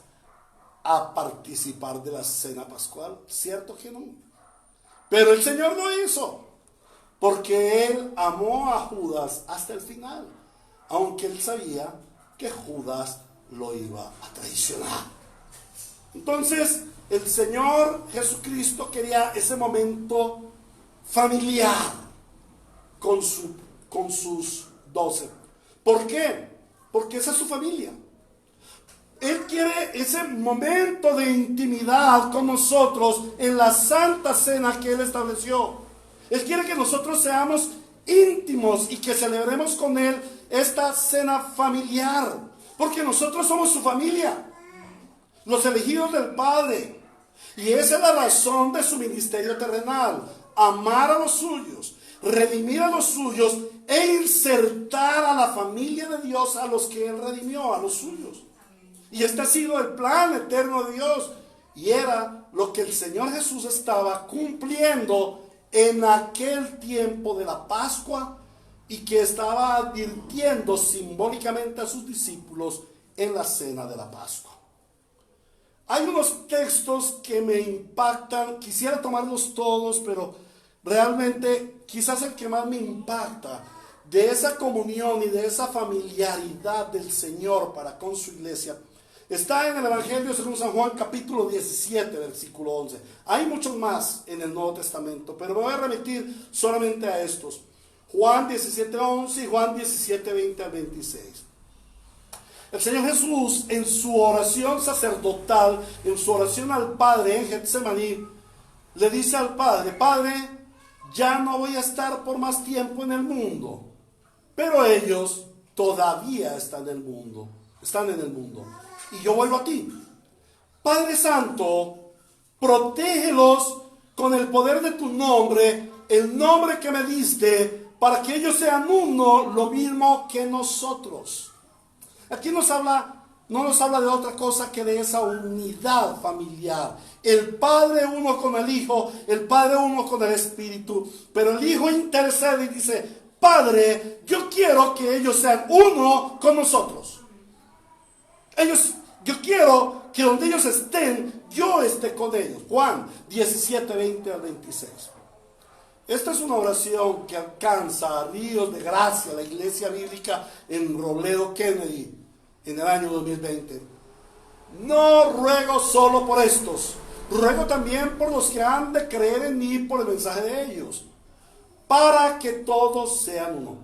a participar de la cena pascual? Cierto que no. Pero el Señor lo hizo, porque Él amó a Judas hasta el final, aunque Él sabía que Judas lo iba a traicionar. Entonces, el Señor Jesucristo quería ese momento familiar con sus 12. ¿Por qué? Porque esa es su familia. Él quiere ese momento de intimidad con nosotros en la santa cena que Él estableció. Él quiere que nosotros seamos íntimos y que celebremos con Él esta cena familiar, porque nosotros somos su familia, los elegidos del Padre. Y esa es la razón de su ministerio terrenal: amar a los suyos, redimir a los suyos e insertar a la familia de Dios a los que Él redimió, a los suyos. Y este ha sido el plan eterno de Dios, y era lo que el Señor Jesús estaba cumpliendo en aquel tiempo de la Pascua, y que estaba advirtiendo simbólicamente a sus discípulos en la cena de la Pascua. Hay unos textos que me impactan, quisiera tomarlos todos, pero realmente quizás el que más me impacta de esa comunión y de esa familiaridad del Señor para con su iglesia está en el Evangelio según San Juan capítulo 17 versículo 11. Hay muchos más en el Nuevo Testamento, pero me voy a remitir solamente a estos: Juan 17:11 y Juan 17:20 al 26. El Señor Jesús, en su oración sacerdotal, en su oración al Padre en Getsemaní, le dice al Padre: Padre, ya no voy a estar por más tiempo en el mundo, pero ellos todavía están en el mundo, y yo vuelvo a ti. Padre Santo, protégelos con el poder de tu nombre, el nombre que me diste, para que ellos sean uno, lo mismo que nosotros. Aquí no nos habla de otra cosa que de esa unidad familiar. El Padre uno con el Hijo, el Padre uno con el Espíritu. Pero el Hijo intercede y dice: Padre, yo quiero que ellos sean uno con nosotros. Yo quiero que donde ellos estén, yo esté con ellos. Juan 17, 20 al 26. Esta es una oración que alcanza a ríos de gracia la Iglesia Bíblica en Robledo, Kennedy, en el año 2020. No ruego solo por estos, ruego también por los que han de creer en mí por el mensaje de ellos, para que todos sean uno.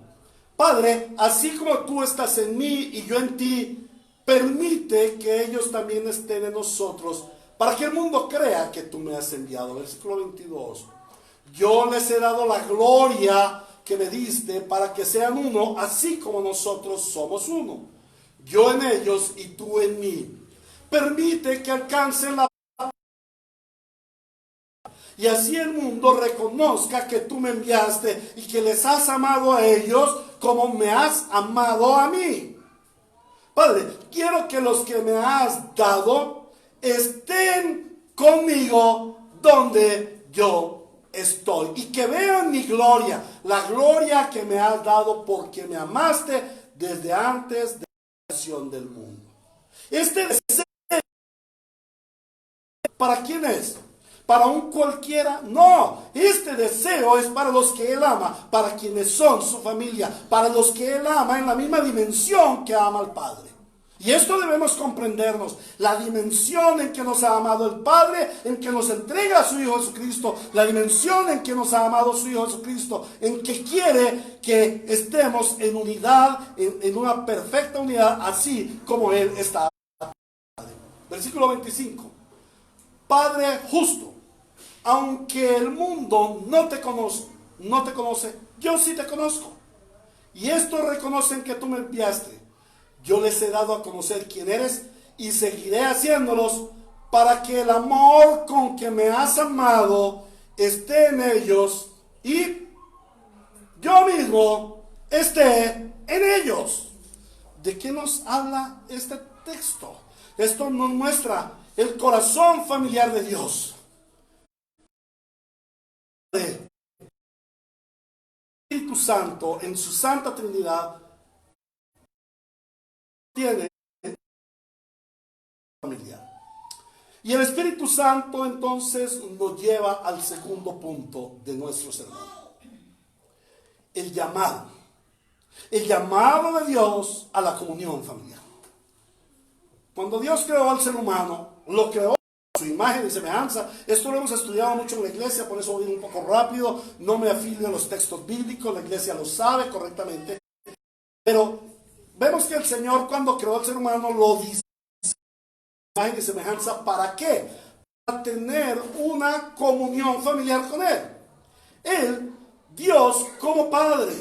Padre, así como tú estás en mí y yo en ti, permite que ellos también estén en nosotros, para que el mundo crea que tú me has enviado. Versículo 22. Yo les he dado la gloria que me diste para que sean uno, así como nosotros somos uno. Yo en ellos y tú en mí. Permite que alcancen la y así el mundo reconozca que tú me enviaste y que les has amado a ellos como me has amado a mí. Padre, quiero que los que me has dado estén conmigo donde yo estoy y que vean mi gloria, la gloria que me has dado porque me amaste desde antes de la creación del mundo. Este deseo, ¿para quién es? ¿Para un cualquiera? No, este deseo es para los que Él ama, para quienes son su familia, para los que Él ama en la misma dimensión que ama al Padre. Y esto debemos comprendernos, la dimensión en que nos ha amado el Padre, en que nos entrega a su Hijo Jesucristo, la dimensión en que nos ha amado su Hijo Jesucristo, en que quiere que estemos en unidad, en una perfecta unidad, así como Él está. Versículo 25. Padre justo, aunque el mundo no te conoce, yo sí te conozco. Y estos reconocen que tú me enviaste. Yo les he dado a conocer quién eres y seguiré haciéndolos para que el amor con que me has amado esté en ellos y yo mismo esté en ellos. ¿De qué nos habla este texto? Esto nos muestra el corazón familiar de Dios. El Espíritu Santo en su Santa Trinidad tiene familiar. Y el Espíritu Santo entonces nos lleva al segundo punto de nuestro sermón. El llamado. El llamado de Dios a la comunión familiar. Cuando Dios creó al ser humano, lo creó a su imagen y semejanza. Esto lo hemos estudiado mucho en la iglesia, por eso voy un poco rápido. No me afilio a los textos bíblicos, la iglesia lo sabe correctamente. Pero vemos que el Señor, cuando creó al ser humano, lo dice imagen y semejanza. ¿Para qué? Para tener una comunión familiar con Él. Él, Dios como Padre,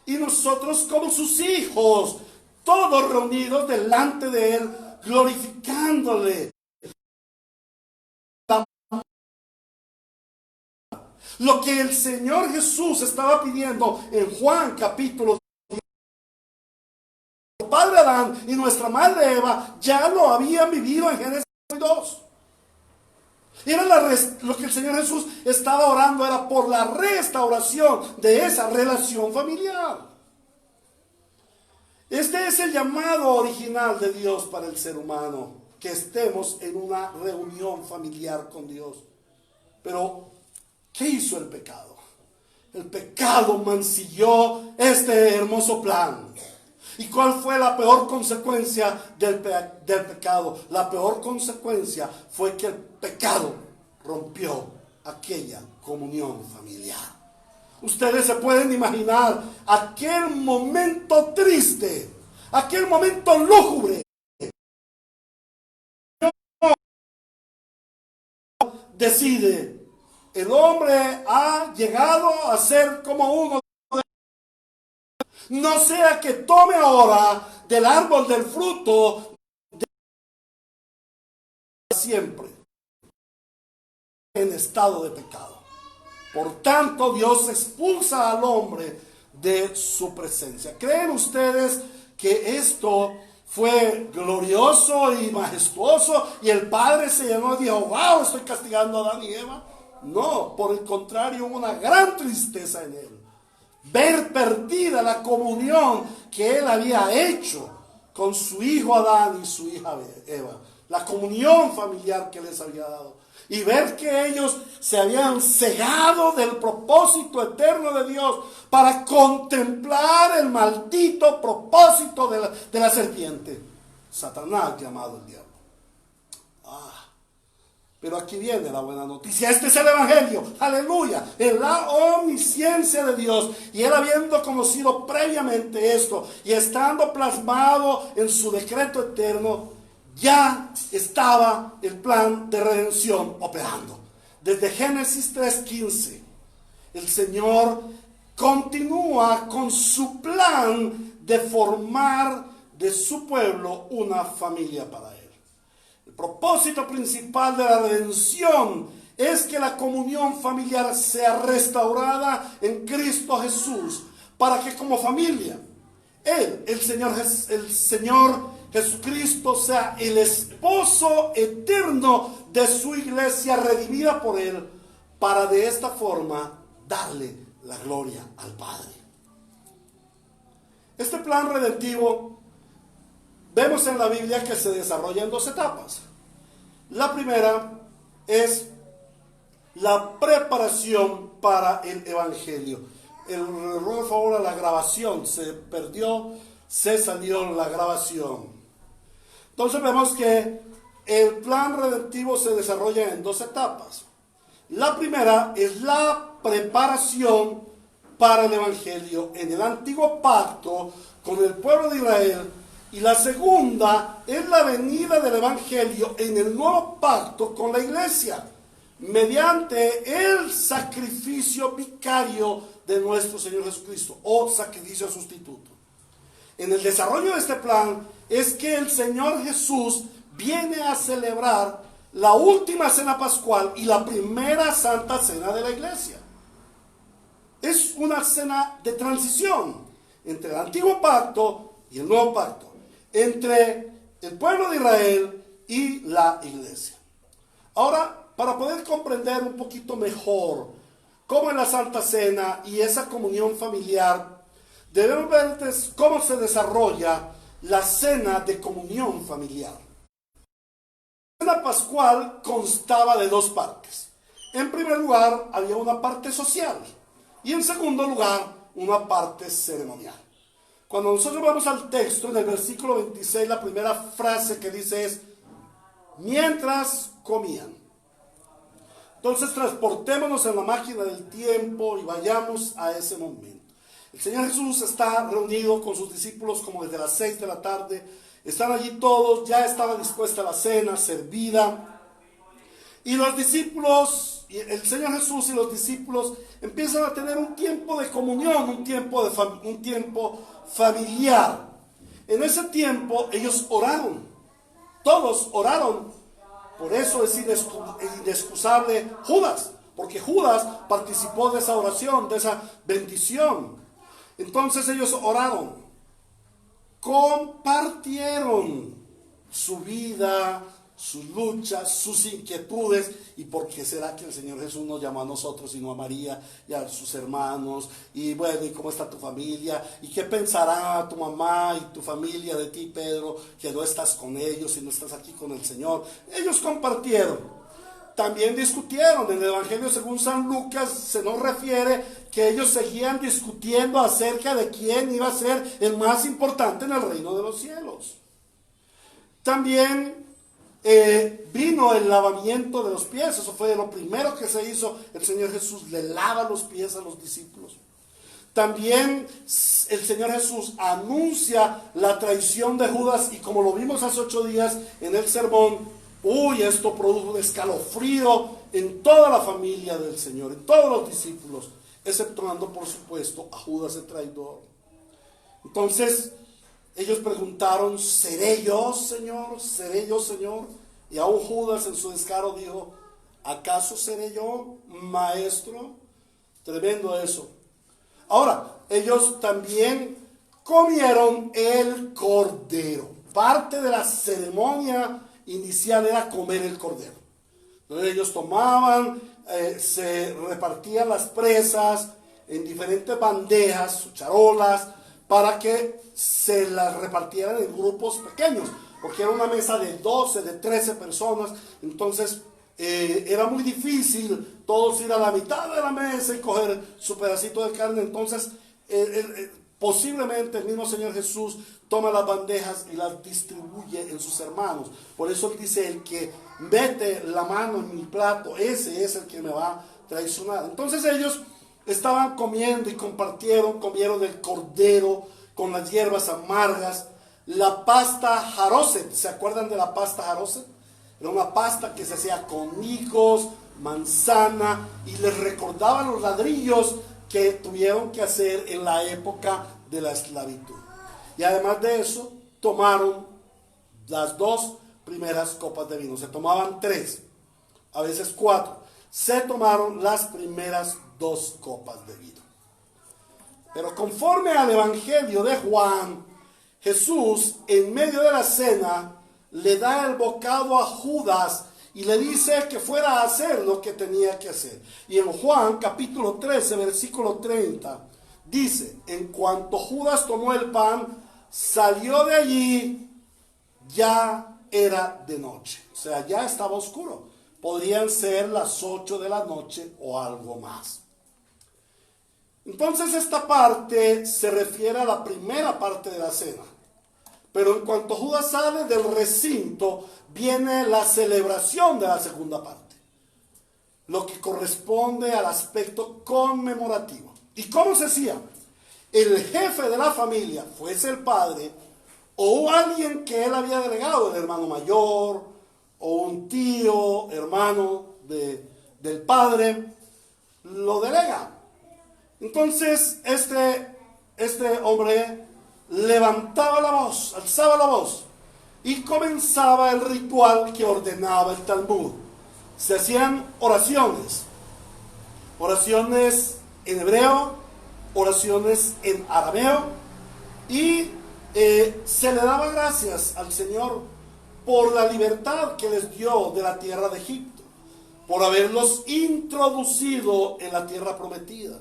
y nosotros como sus hijos, todos reunidos delante de Él, glorificándole. Lo que el Señor Jesús estaba pidiendo en Juan capítulo Padre Adán y nuestra madre Eva ya lo habían vivido en Génesis 2. Era lo que el Señor Jesús estaba orando, era por la restauración de esa relación familiar. Este es el llamado original de Dios para el ser humano, que estemos en una reunión familiar con Dios. Pero, ¿qué hizo el pecado? El pecado mancilló este hermoso plan. ¿Y cuál fue la peor consecuencia del pecado? La peor consecuencia fue que el pecado rompió aquella comunión familiar. Ustedes se pueden imaginar aquel momento triste, aquel momento lúgubre. Decide, el hombre ha llegado a ser como uno. No sea que tome ahora del árbol del fruto de siempre en estado de pecado. Por tanto, Dios expulsa al hombre de su presencia. ¿Creen ustedes que esto fue glorioso y majestuoso y el Padre se llenó y dijo, wow, estoy castigando a Adán y Eva? No, por el contrario, hubo una gran tristeza en él. Ver perdida la comunión que él había hecho con su hijo Adán y su hija Eva. La comunión familiar que les había dado. Y ver que ellos se habían cegado del propósito eterno de Dios para contemplar el maldito propósito de la serpiente. Satanás, llamado el diablo. Pero aquí viene la buena noticia. Este es el Evangelio. Aleluya. En la omnisciencia de Dios. Y él habiendo conocido previamente esto y estando plasmado en su decreto eterno, ya estaba el plan de redención operando. Desde Génesis 3:15, el Señor continúa con su plan de formar de su pueblo una familia para él. El propósito principal de la redención es que la comunión familiar sea restaurada en Cristo Jesús, para que como familia, Él, el Señor Jesucristo, sea el esposo eterno de su iglesia redimida por Él, para de esta forma darle la gloria al Padre. Este plan redentivo vemos en la Biblia que se desarrolla en dos etapas. La primera es la preparación para el Evangelio. El ruego favor a la grabación, se perdió, se salió la grabación. Entonces vemos que el plan redentivo se desarrolla en dos etapas. La primera es la preparación para el Evangelio en el antiguo pacto con el pueblo de Israel. Y la segunda es la venida del Evangelio en el nuevo pacto con la iglesia, mediante el sacrificio vicario de nuestro Señor Jesucristo, o sacrificio sustituto. En el desarrollo de este plan es que el Señor Jesús viene a celebrar la última cena pascual y la primera santa cena de la iglesia. Es una cena de transición entre el antiguo pacto y el nuevo pacto, entre el pueblo de Israel y la iglesia. Ahora, para poder comprender un poquito mejor cómo es la Santa Cena y esa comunión familiar, debemos ver cómo se desarrolla la cena de comunión familiar. La cena pascual constaba de dos partes. En primer lugar, había una parte social y en segundo lugar, una parte ceremonial. Cuando nosotros vamos al texto, en el versículo 26, la primera frase que dice es, mientras comían. Entonces transportémonos en la máquina del tiempo y vayamos a ese momento. El Señor Jesús está reunido con sus discípulos como desde las 6 de la tarde. Están allí todos, ya estaba dispuesta la cena, servida. Y los discípulos, el Señor Jesús y los discípulos empiezan a tener un tiempo de comunión, un tiempo familiar. En ese tiempo ellos oraron, todos oraron. Por eso es inexcusable Judas, porque Judas participó de esa oración, de esa bendición. Entonces ellos oraron, compartieron su vida, sus luchas, sus inquietudes. ¿Y por qué será que el Señor Jesús nos llamó a nosotros y no a María y a sus hermanos? Y bueno, ¿y cómo está tu familia? ¿Y qué pensará tu mamá y tu familia de ti, Pedro, que no estás con ellos y no estás aquí con el Señor? Ellos compartieron. También discutieron. En el Evangelio según San Lucas se nos refiere que ellos seguían discutiendo acerca de quién iba a ser el más importante en el reino de los cielos. También vino el lavamiento de los pies. Eso fue lo primero que se hizo. El Señor Jesús le lava los pies a los discípulos. También el Señor Jesús anuncia la traición de Judas, y como lo vimos hace 8 días en el sermón, esto produjo un escalofrío en toda la familia del Señor, en todos los discípulos, exceptuando por supuesto a Judas el traidor. Entonces ellos preguntaron, ¿seré yo, Señor? ¿Seré yo, Señor? Y aún Judas en su descaro dijo, ¿acaso seré yo, maestro? Tremendo eso. Ahora, ellos también comieron el cordero. Parte de la ceremonia inicial era comer el cordero. Entonces ellos tomaban, se repartían las presas en diferentes bandejas, charolas, para que se las repartieran en grupos pequeños, porque era una mesa de 12, de 13 personas. Entonces era muy difícil todos ir a la mitad de la mesa y coger su pedacito de carne. Entonces posiblemente el mismo Señor Jesús toma las bandejas y las distribuye en sus hermanos. Por eso él dice: el que mete la mano en mi plato, ese es el que me va a traicionar. Entonces ellos estaban comiendo y comieron el cordero con las hierbas amargas, la pasta jaroset. ¿Se acuerdan de la pasta jaroset? Era una pasta que se hacía con higos, manzana, y les recordaban los ladrillos que tuvieron que hacer en la época de la esclavitud. Y además de eso, tomaron las 2 primeras copas de vino. Se tomaban 3, a veces 4. Se tomaron las primeras 2 copas de vino. Pero conforme al Evangelio de Juan, Jesús, en medio de la cena, le da el bocado a Judas y le dice que fuera a hacer lo que tenía que hacer. Y en Juan capítulo 13, versículo 30, dice: en cuanto Judas tomó el pan, salió de allí, ya era de noche. O sea, ya estaba oscuro. Podrían ser las 8 de la noche o algo más. Entonces esta parte se refiere a la primera parte de la cena. Pero en cuanto Judas sale del recinto, viene la celebración de la segunda parte, lo que corresponde al aspecto conmemorativo. ¿Y cómo se hacía? El jefe de la familia, fuese el padre o alguien que él había delegado, el hermano mayor o un tío, hermano del padre, lo delega. Entonces este hombre levantaba la voz, alzaba la voz y comenzaba el ritual que ordenaba el Talmud. Se hacían oraciones en hebreo, oraciones en arameo, y se le daba gracias al Señor por la libertad que les dio de la tierra de Egipto, por haberlos introducido en la tierra prometida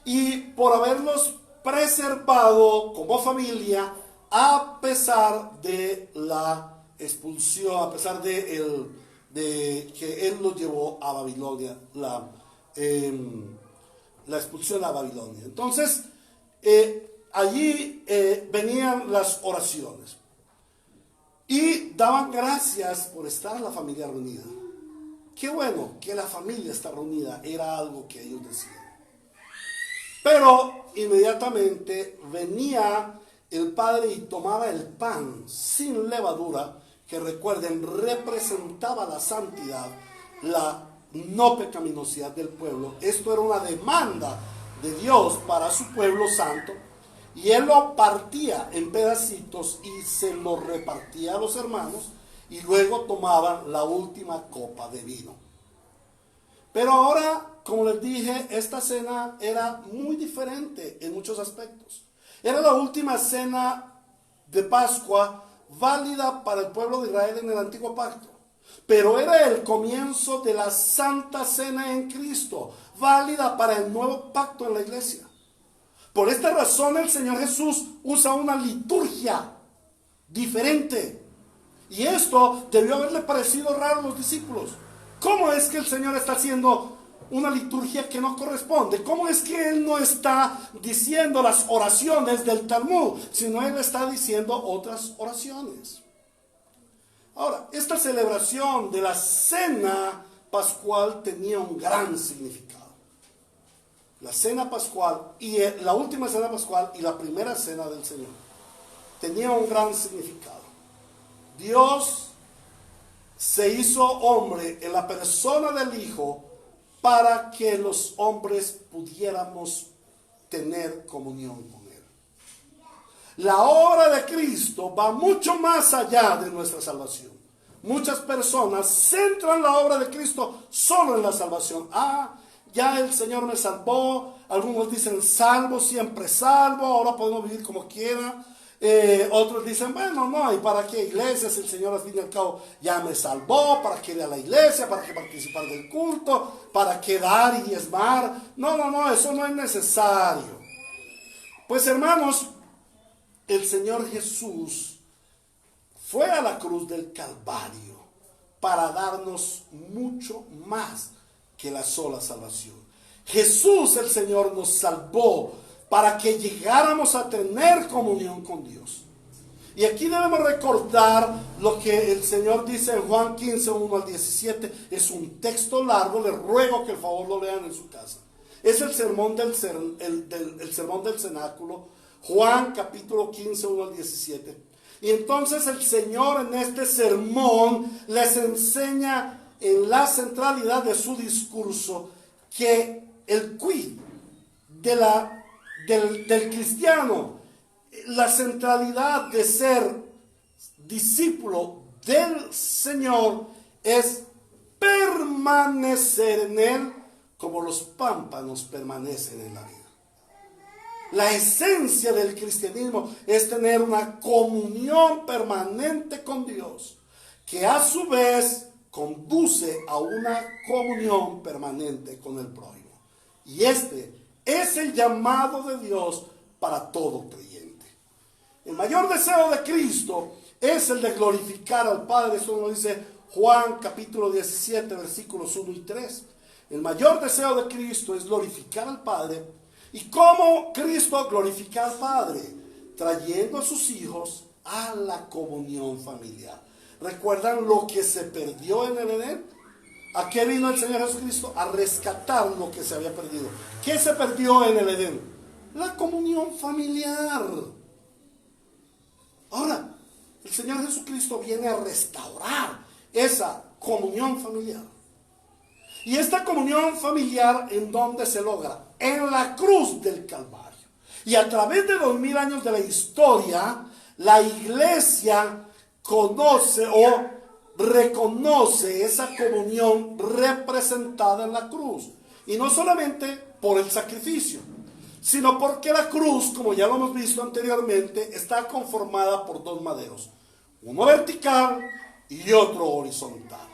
y por haberlos preservado como familia a pesar de la expulsión, a pesar de que él los llevó a Babilonia, la expulsión a Babilonia. Entonces allí venían las oraciones y daban gracias por estar la familia reunida. Qué bueno que la familia está reunida, era algo que ellos decían. Pero inmediatamente venía el padre y tomaba el pan sin levadura, que recuerden, representaba la santidad, la no pecaminosidad del pueblo. Esto era una demanda de Dios para su pueblo santo, y él lo partía en pedacitos y se lo repartía a los hermanos, y luego tomaban la última copa de vino. Pero ahora, como les dije, esta cena era muy diferente en muchos aspectos. Era la última cena de Pascua válida para el pueblo de Israel en el Antiguo Pacto. Pero era el comienzo de la Santa Cena en Cristo, válida para el Nuevo Pacto en la iglesia. Por esta razón el Señor Jesús usa una liturgia diferente. Y esto debió haberle parecido raro a los discípulos. ¿Cómo es que el Señor está haciendo una liturgia que no corresponde? ¿Cómo es que Él no está diciendo las oraciones del Talmud, sino Él está diciendo otras oraciones? Ahora, esta celebración de la cena pascual tenía un gran significado. La cena pascual y la última cena pascual y la primera cena del Señor tenía un gran significado. Dios se hizo hombre en la persona del Hijo para que los hombres pudiéramos tener comunión con Él. La obra de Cristo va mucho más allá de nuestra salvación. Muchas personas centran la obra de Cristo solo en la salvación. ya el Señor me salvó. Algunos dicen salvo, siempre salvo, ahora podemos vivir como quiera. Otros dicen, bueno, no, ¿y para qué iglesias? El Señor al fin y al cabo ya me salvó. ¿Para qué ir a la iglesia? ¿Para qué participar del culto? ¿Para qué dar y diezmar? No, eso no es necesario. Pues hermanos, el Señor Jesús fue a la cruz del Calvario para darnos mucho más que la sola salvación. Jesús el Señor nos salvó para que llegáramos a tener comunión con Dios. Y aquí debemos recordar lo que el Señor dice en Juan 15, 1 al 17. Es un texto largo, les ruego que el favor lo lean en su casa. Es el sermón del cenáculo, Juan capítulo 15, 1 al 17. Y entonces el Señor en este sermón les enseña en la centralidad de su discurso que el quid del cristiano, la centralidad de ser discípulo del Señor es permanecer en Él como los pámpanos permanecen en la vida. La esencia del cristianismo es tener una comunión permanente con Dios, que a su vez conduce a una comunión permanente con el prójimo. Y este es el llamado de Dios para todo creyente. El mayor deseo de Cristo es el de glorificar al Padre. Eso lo dice Juan capítulo 17, versículos 1 y 3. El mayor deseo de Cristo es glorificar al Padre. ¿Y cómo Cristo glorifica al Padre? Trayendo a sus hijos a la comunión familiar. ¿Recuerdan lo que se perdió en el Edén? ¿A qué vino el Señor Jesucristo? A rescatar lo que se había perdido. ¿Qué se perdió en el Edén? La comunión familiar. Ahora, el Señor Jesucristo viene a restaurar esa comunión familiar. Y esta comunión familiar, ¿en dónde se logra? En la cruz del Calvario. Y a través de 2000 años de la historia, la iglesia conoce o reconoce esa comunión representada en la cruz. Y no solamente por el sacrificio, sino porque la cruz, como ya lo hemos visto anteriormente, está conformada por dos maderos, uno vertical y otro horizontal.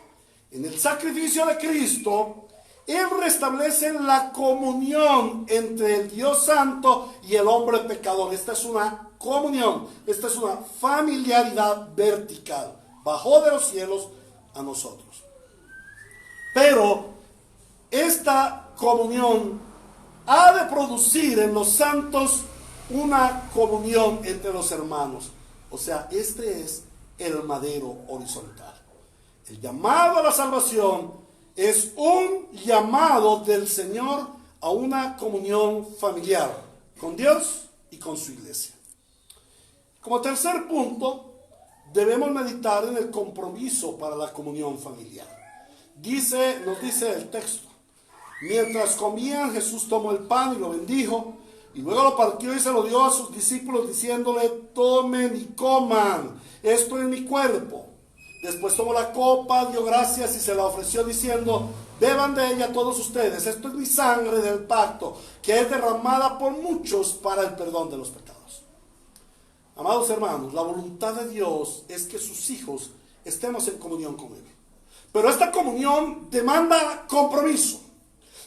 En el sacrificio de Cristo, Él restablece la comunión entre el Dios Santo y el hombre pecador. Esta es una comunión, esta es una familiaridad vertical. Bajó de los cielos a nosotros. Pero esta comunión ha de producir en los santos una comunión entre los hermanos. O sea, este es el madero horizontal. El llamado a la salvación es un llamado del Señor a una comunión familiar con Dios y con su iglesia. Como tercer punto, debemos meditar en el compromiso para la comunión familiar. Nos dice el texto: mientras comían, Jesús tomó el pan y lo bendijo, y luego lo partió y se lo dio a sus discípulos, diciéndole: tomen y coman, esto es mi cuerpo. Después tomó la copa, dio gracias y se la ofreció, diciendo: beban de ella todos ustedes, esto es mi sangre del pacto, que es derramada por muchos para el perdón de los pecados. Amados hermanos, la voluntad de Dios es que sus hijos estemos en comunión con Él. Pero esta comunión demanda compromiso.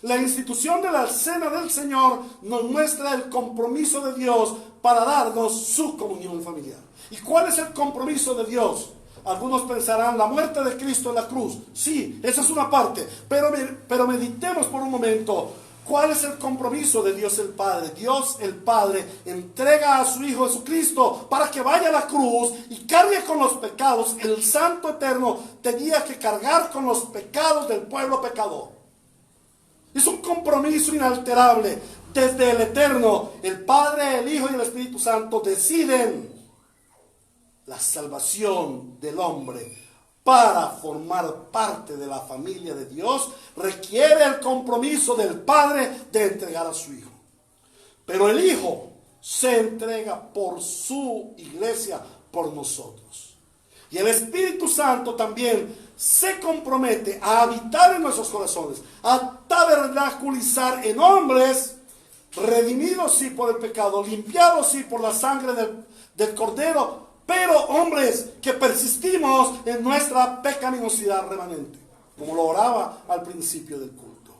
La institución de la cena del Señor nos muestra el compromiso de Dios para darnos su comunión familiar. ¿Y cuál es el compromiso de Dios? Algunos pensarán, la muerte de Cristo en la cruz. Sí, esa es una parte, pero meditemos por un momento. ¿Cuál es el compromiso de Dios el Padre? Dios el Padre entrega a su Hijo Jesucristo para que vaya a la cruz y cargue con los pecados. El Santo Eterno tenía que cargar con los pecados del pueblo pecador. Es un compromiso inalterable. Desde el Eterno, el Padre, el Hijo y el Espíritu Santo deciden la salvación del hombre. Para formar parte de la familia de Dios requiere el compromiso del Padre de entregar a su Hijo. Pero el Hijo se entrega por su iglesia, por nosotros. Y el Espíritu Santo también se compromete a habitar en nuestros corazones, a tabernaculizar en hombres, redimidos sí por el pecado, limpiados sí por la sangre del Cordero, pero hombres que persistimos en nuestra pecaminosidad remanente, como lo oraba al principio del culto.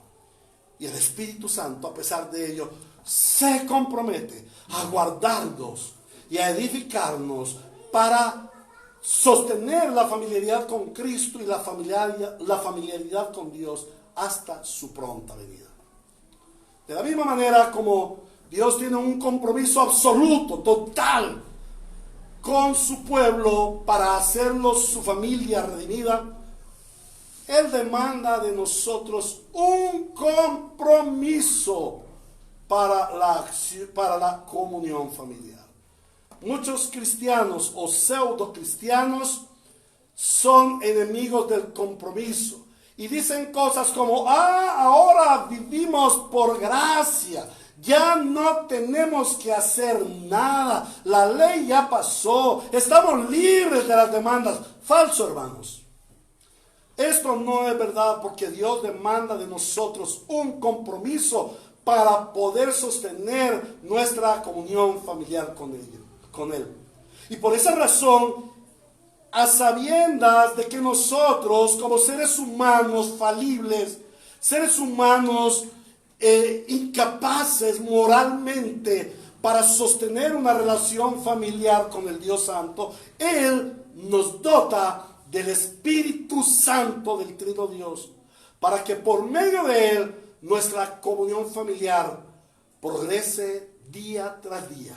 Y el Espíritu Santo, a pesar de ello, se compromete a guardarnos y a edificarnos para sostener la familiaridad con Cristo y la familiaridad con Dios hasta su pronta venida. De la misma manera como Dios tiene un compromiso absoluto, total, con su pueblo para hacerlos su familia redimida, Él demanda de nosotros un compromiso para la comunión familiar. Muchos cristianos o pseudo cristianos son enemigos del compromiso y dicen cosas como: ahora vivimos por gracia, ya no tenemos que hacer nada, la ley ya pasó, estamos libres de las demandas. Falso, hermanos. Esto no es verdad, porque Dios demanda de nosotros un compromiso para poder sostener nuestra comunión familiar con Él. Y por esa razón, a sabiendas de que nosotros, como seres humanos falibles, seres humanos incapaces moralmente para sostener una relación familiar con el Dios Santo, Él nos dota del Espíritu Santo del Trino Dios, para que por medio de Él nuestra comunión familiar progrese día tras día,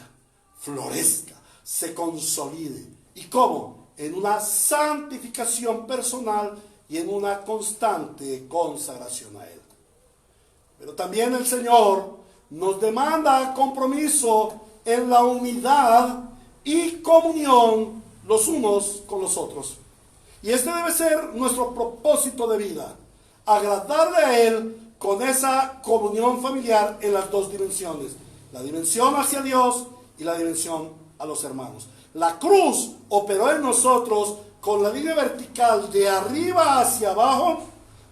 florezca, se consolide. ¿Y cómo? En una santificación personal y en una constante consagración a Él. Pero también el Señor nos demanda compromiso en la unidad y comunión los unos con los otros. Y este debe ser nuestro propósito de vida: agradarle a Él con esa comunión familiar en las dos dimensiones, la dimensión hacia Dios y la dimensión a los hermanos. La cruz operó en nosotros con la línea vertical de arriba hacia abajo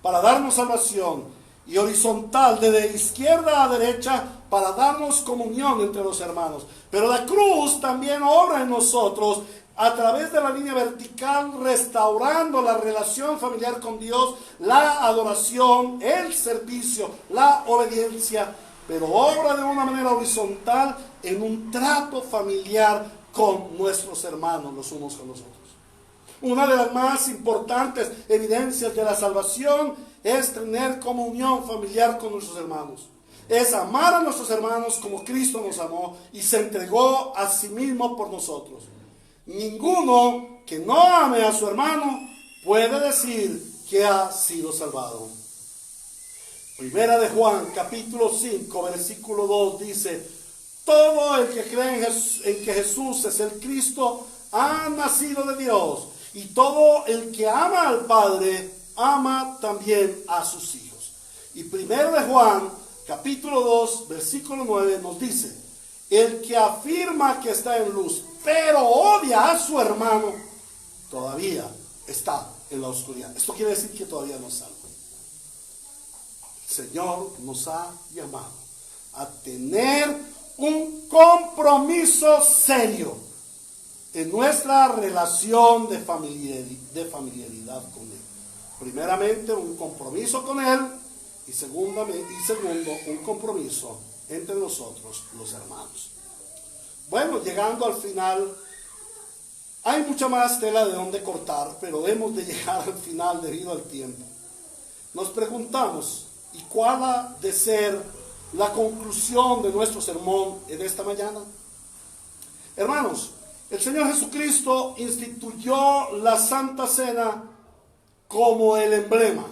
para darnos salvación, y horizontal de izquierda a derecha para darnos comunión entre los hermanos. Pero la cruz también obra en nosotros a través de la línea vertical, restaurando la relación familiar con Dios, la adoración, el servicio, la obediencia, pero obra de una manera horizontal en un trato familiar con nuestros hermanos, los unos con los otros. Una de las más importantes evidencias de la salvación es tener comunión familiar con nuestros hermanos. Es amar a nuestros hermanos como Cristo nos amó y se entregó a sí mismo por nosotros. Ninguno que no ame a su hermano puede decir que ha sido salvado. Primera de Juan, capítulo 5, versículo 2 dice: todo el que cree en que Jesús es el Cristo ha nacido de Dios, y todo el que ama al Padre ama también a sus hijos. Y primero de Juan, capítulo 2, versículo 9 nos dice: el que afirma que está en luz, pero odia a su hermano, todavía está en la oscuridad. Esto quiere decir que todavía no es salvo. El Señor nos ha llamado a tener un compromiso serio en nuestra relación de familiaridad con Él. Primeramente, un compromiso con Él, y segundo, un compromiso entre nosotros, los hermanos. Bueno, llegando al final, hay mucha más tela de donde cortar, pero hemos de llegar al final debido al tiempo. Nos preguntamos: ¿y cuál ha de ser la conclusión de nuestro sermón en esta mañana? Hermanos, el Señor Jesucristo instituyó la Santa Cena como el emblema,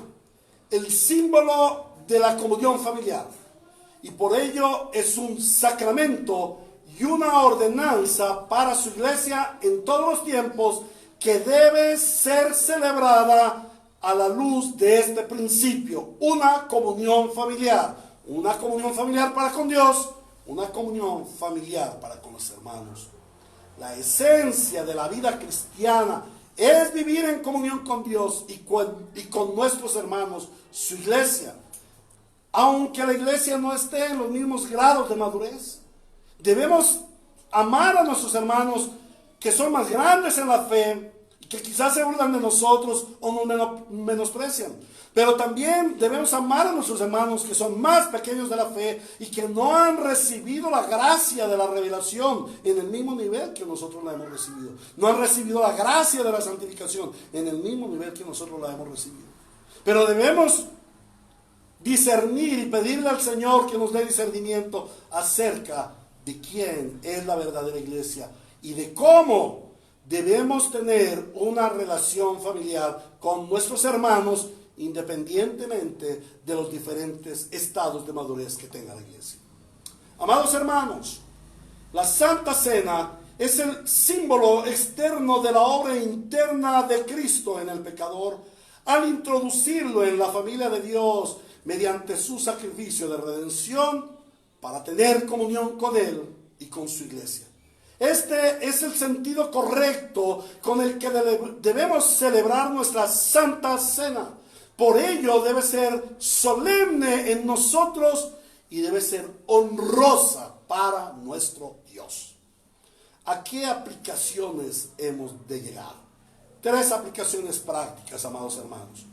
el símbolo de la comunión familiar, y por ello es un sacramento y una ordenanza para su iglesia en todos los tiempos, que debe ser celebrada a la luz de este principio: una comunión familiar para con Dios, una comunión familiar para con los hermanos. La esencia de la vida cristiana es vivir en comunión con Dios y con nuestros hermanos, su iglesia. Aunque la iglesia no esté en los mismos grados de madurez, debemos amar a nuestros hermanos que son más grandes en la fe, que quizás se burlan de nosotros o nos menosprecian. Pero también debemos amar a nuestros hermanos que son más pequeños de la fe y que no han recibido la gracia de la revelación en el mismo nivel que nosotros la hemos recibido. No han recibido la gracia de la santificación en el mismo nivel que nosotros la hemos recibido. Pero debemos discernir y pedirle al Señor que nos dé discernimiento acerca de quién es la verdadera iglesia y de cómo debemos tener una relación familiar con nuestros hermanos independientemente de los diferentes estados de madurez que tenga la iglesia. Amados hermanos, la Santa Cena es el símbolo externo de la obra interna de Cristo en el pecador al introducirlo en la familia de Dios mediante su sacrificio de redención para tener comunión con Él y con su iglesia. Este es el sentido correcto con el que debemos celebrar nuestra Santa Cena. Por ello debe ser solemne en nosotros y debe ser honrosa para nuestro Dios. ¿A qué aplicaciones hemos de llegar? 3 aplicaciones prácticas, amados hermanos.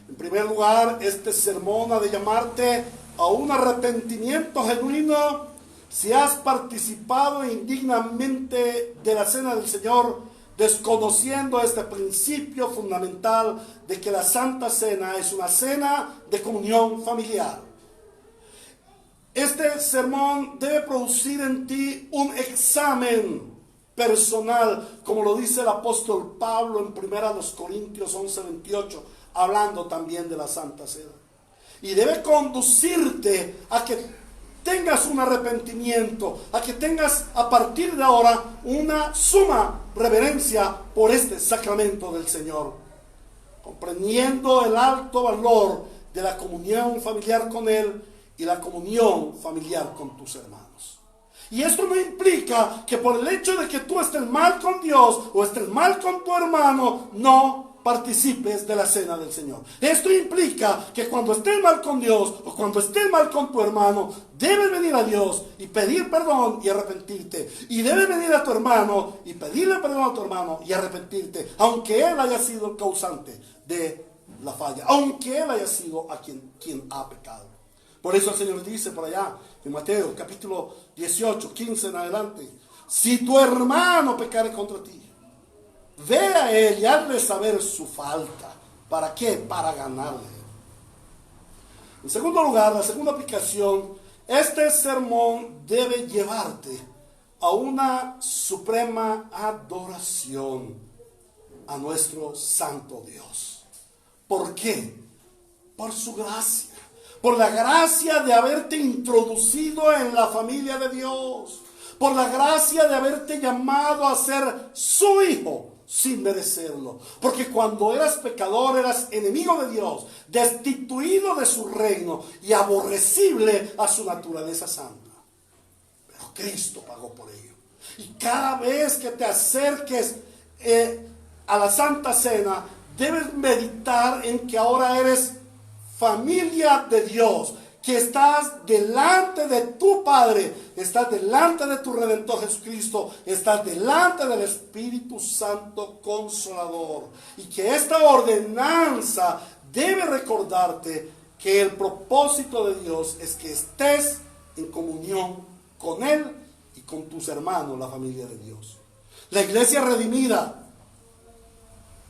En primer lugar, este sermón ha de llamarte a un arrepentimiento genuino si has participado indignamente de la cena del Señor, desconociendo este principio fundamental de que la Santa Cena es una cena de comunión familiar. Este sermón debe producir en ti un examen personal, como lo dice el apóstol Pablo en 1 Corintios 11:28, hablando también de la Santa Cena. Y debe conducirte a que tengas un arrepentimiento, a que tengas a partir de ahora una suma reverencia por este sacramento del Señor, comprendiendo el alto valor de la comunión familiar con Él y la comunión familiar con tus hermanos. Y esto no implica que por el hecho de que tú estés mal con Dios o estés mal con tu hermano, no participes de la cena del Señor. Esto implica que cuando estés mal con Dios o cuando estés mal con tu hermano, debes venir a Dios y pedir perdón y arrepentirte. Y debes venir a tu hermano y pedirle perdón a tu hermano y arrepentirte, aunque él haya sido el causante de la falla, aunque él haya sido a quien ha pecado. Por eso el Señor dice por allá en Mateo capítulo 18, 15 en adelante: si tu hermano pecare contra ti, ve a él y hazle saber su falta. ¿Para qué? Para ganarle. En segundo lugar, la segunda aplicación, este sermón debe llevarte a una suprema adoración a nuestro santo Dios. ¿Por qué? Por su gracia, por la gracia de haberte introducido en la familia de Dios, por la gracia de haberte llamado a ser su hijo sin merecerlo. Porque cuando eras pecador, eras enemigo de Dios, destituido de su reino y aborrecible a su naturaleza santa. Pero Cristo pagó por ello. Y cada vez que te acerques a la Santa Cena, debes meditar en que ahora eres familia de Dios, que estás delante de tu Padre, estás delante de tu Redentor Jesucristo, estás delante del Espíritu Santo Consolador, y que esta ordenanza debe recordarte que el propósito de Dios es que estés en comunión con Él y con tus hermanos, la familia de Dios. La iglesia redimida,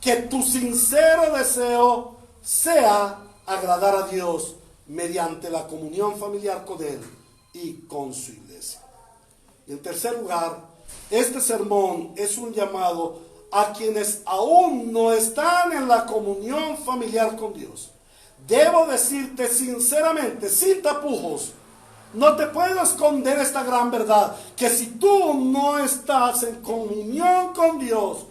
que tu sincero deseo sea agradar a Dios mediante la comunión familiar con Él y con su iglesia. Y en tercer lugar, este sermón es un llamado a quienes aún no están en la comunión familiar con Dios. Debo decirte sinceramente, sin tapujos, no te puedo esconder esta gran verdad, que si tú no estás en comunión con Dios,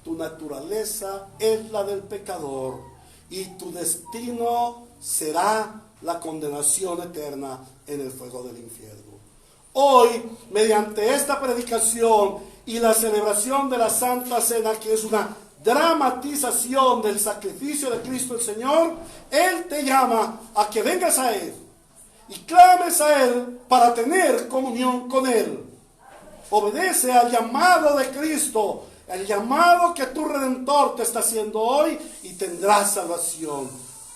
tu naturaleza es la del pecador y tu destino será la condenación eterna en el fuego del infierno. Hoy, mediante esta predicación y la celebración de la Santa Cena, que es una dramatización del sacrificio de Cristo el Señor, Él te llama a que vengas a Él y clames a Él para tener comunión con Él. Obedece al llamado de Cristo, al llamado que tu Redentor te está haciendo hoy, y tendrás salvación,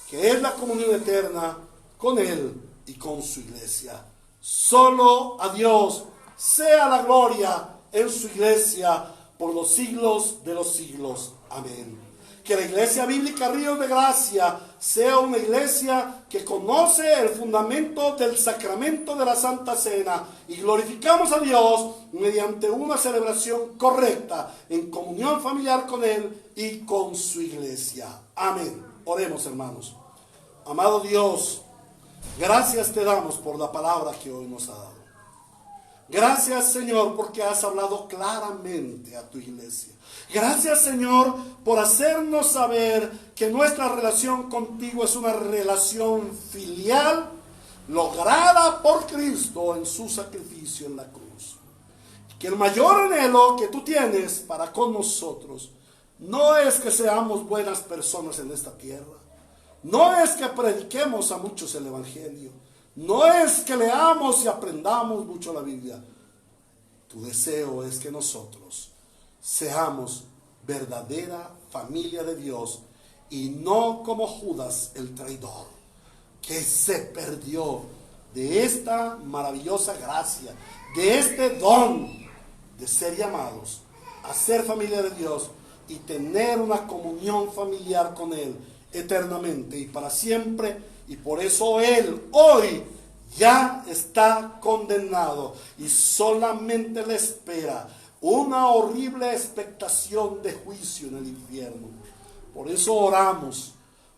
que es la comunión eterna con Él y con su iglesia. Solo a Dios sea la gloria en su iglesia por los siglos de los siglos. Amén. Que la iglesia bíblica Ríos de Gracia sea una iglesia que conoce el fundamento del sacramento de la Santa Cena, y glorificamos a Dios mediante una celebración correcta en comunión familiar con Él y con su iglesia. Amén. Oremos, hermanos. Amado Dios, gracias te damos por la palabra que hoy nos ha dado. Gracias, Señor, porque has hablado claramente a tu iglesia. Gracias, Señor, por hacernos saber que nuestra relación contigo es una relación filial lograda por Cristo en su sacrificio en la cruz. Que el mayor anhelo que tú tienes para con nosotros no es que seamos buenas personas en esta tierra, no es que prediquemos a muchos el Evangelio, no es que leamos y aprendamos mucho la Biblia. Tu deseo es que nosotros seamos verdadera familia de Dios, y no como Judas el traidor, que se perdió de esta maravillosa gracia, de este don de ser llamados a ser familia de Dios y tener una comunión familiar con Él eternamente y para siempre. Y por eso Él hoy ya está condenado y solamente le espera una horrible expectación de juicio en el infierno. Por eso oramos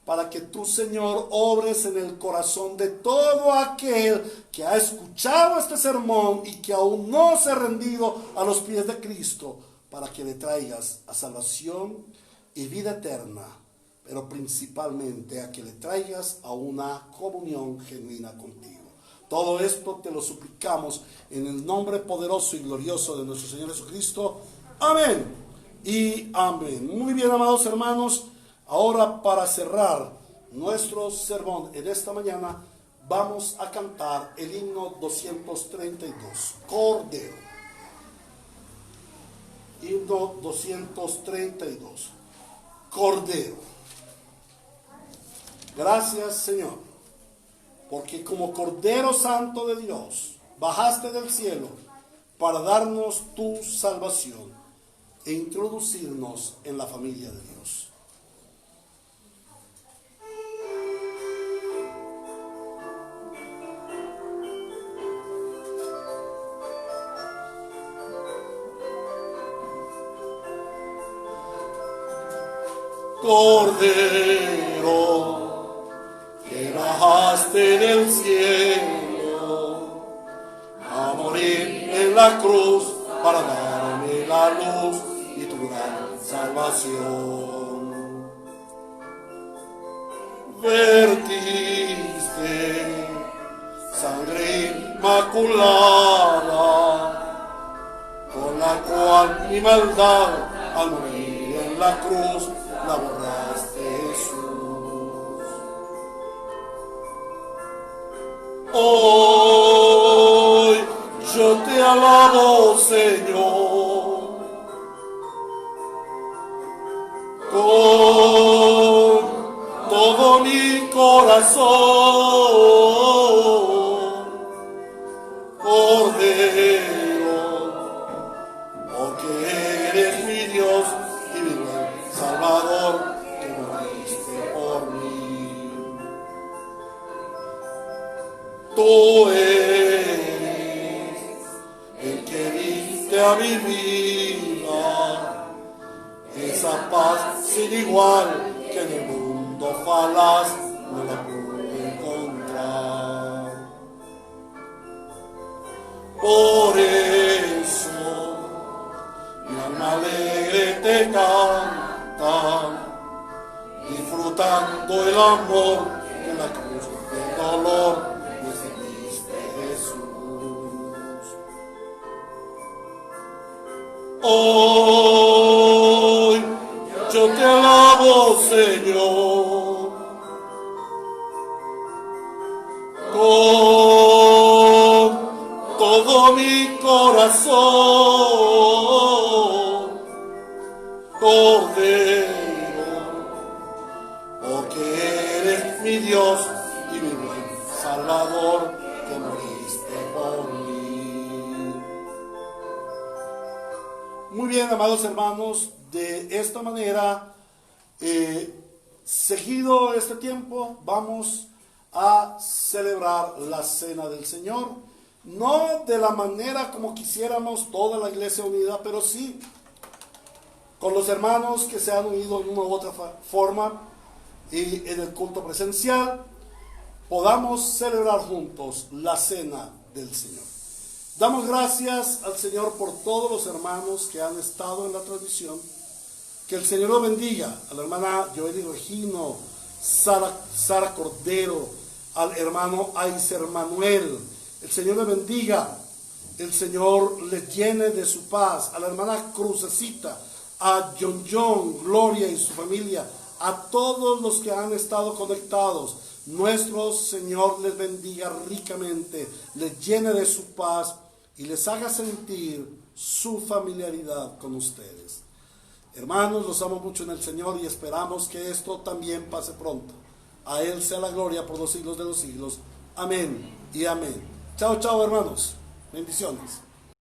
para que tú, Señor, obres en el corazón de todo aquel que ha escuchado este sermón y que aún no se ha rendido a los pies de Cristo, para que le traigas a salvación y vida eterna, pero principalmente a que le traigas a una comunión genuina contigo. Todo esto te lo suplicamos en el nombre poderoso y glorioso de nuestro Señor Jesucristo. Amén y amén. Muy bien, amados hermanos, ahora para cerrar nuestro sermón en esta mañana, vamos a cantar el himno 232, Cordero. Himno 232, Cordero. Gracias, Señor, porque como Cordero Santo de Dios bajaste del cielo para darnos tu salvación e introducirnos en la familia de Dios. Cordero, que bajaste del cielo a morir en la cruz para darme la luz y tu gran salvación. Vertiste sangre inmaculada, con la cual mi maldad al morir en la cruz la borraste, Jesús. Hoy yo te alabo, Señor, con todo mi corazón, Cordero, porque eres mi Dios y mi buen Salvador, que moriste por mí. Tú eres el que diste a mi vida esa paz sin igual que en el mundo falaz no la pude encontrar. Por eso mi alma alegre te canta, disfrutando el amor de la cruz del dolor me seguiste, Jesús. Hoy yo con todo mi corazón, Cordero, porque eres mi Dios y mi buen Salvador, que moriste por mí. Muy bien, amados hermanos, de esta manera, seguido este tiempo, vamos a celebrar la Cena del Señor. No de la manera como quisiéramos toda la iglesia unida, pero sí con los hermanos que se han unido en una u otra forma y en el culto presencial, podamos celebrar juntos la Cena del Señor. Damos gracias al Señor por todos los hermanos que han estado en la transmisión. Que el Señor lo bendiga. A la hermana Joely Regino, Sara Cordero, al hermano Aiser Manuel. El Señor le bendiga. El Señor le llene de su paz. A la hermana Crucecita, a John, Gloria y su familia, a todos los que han estado conectados. Nuestro Señor les bendiga ricamente, les llene de su paz y les haga sentir su familiaridad con ustedes. Hermanos, los amo mucho en el Señor y esperamos que esto también pase pronto. A Él sea la gloria por los siglos de los siglos. Amén y amén. Chao, chao, hermanos. Bendiciones.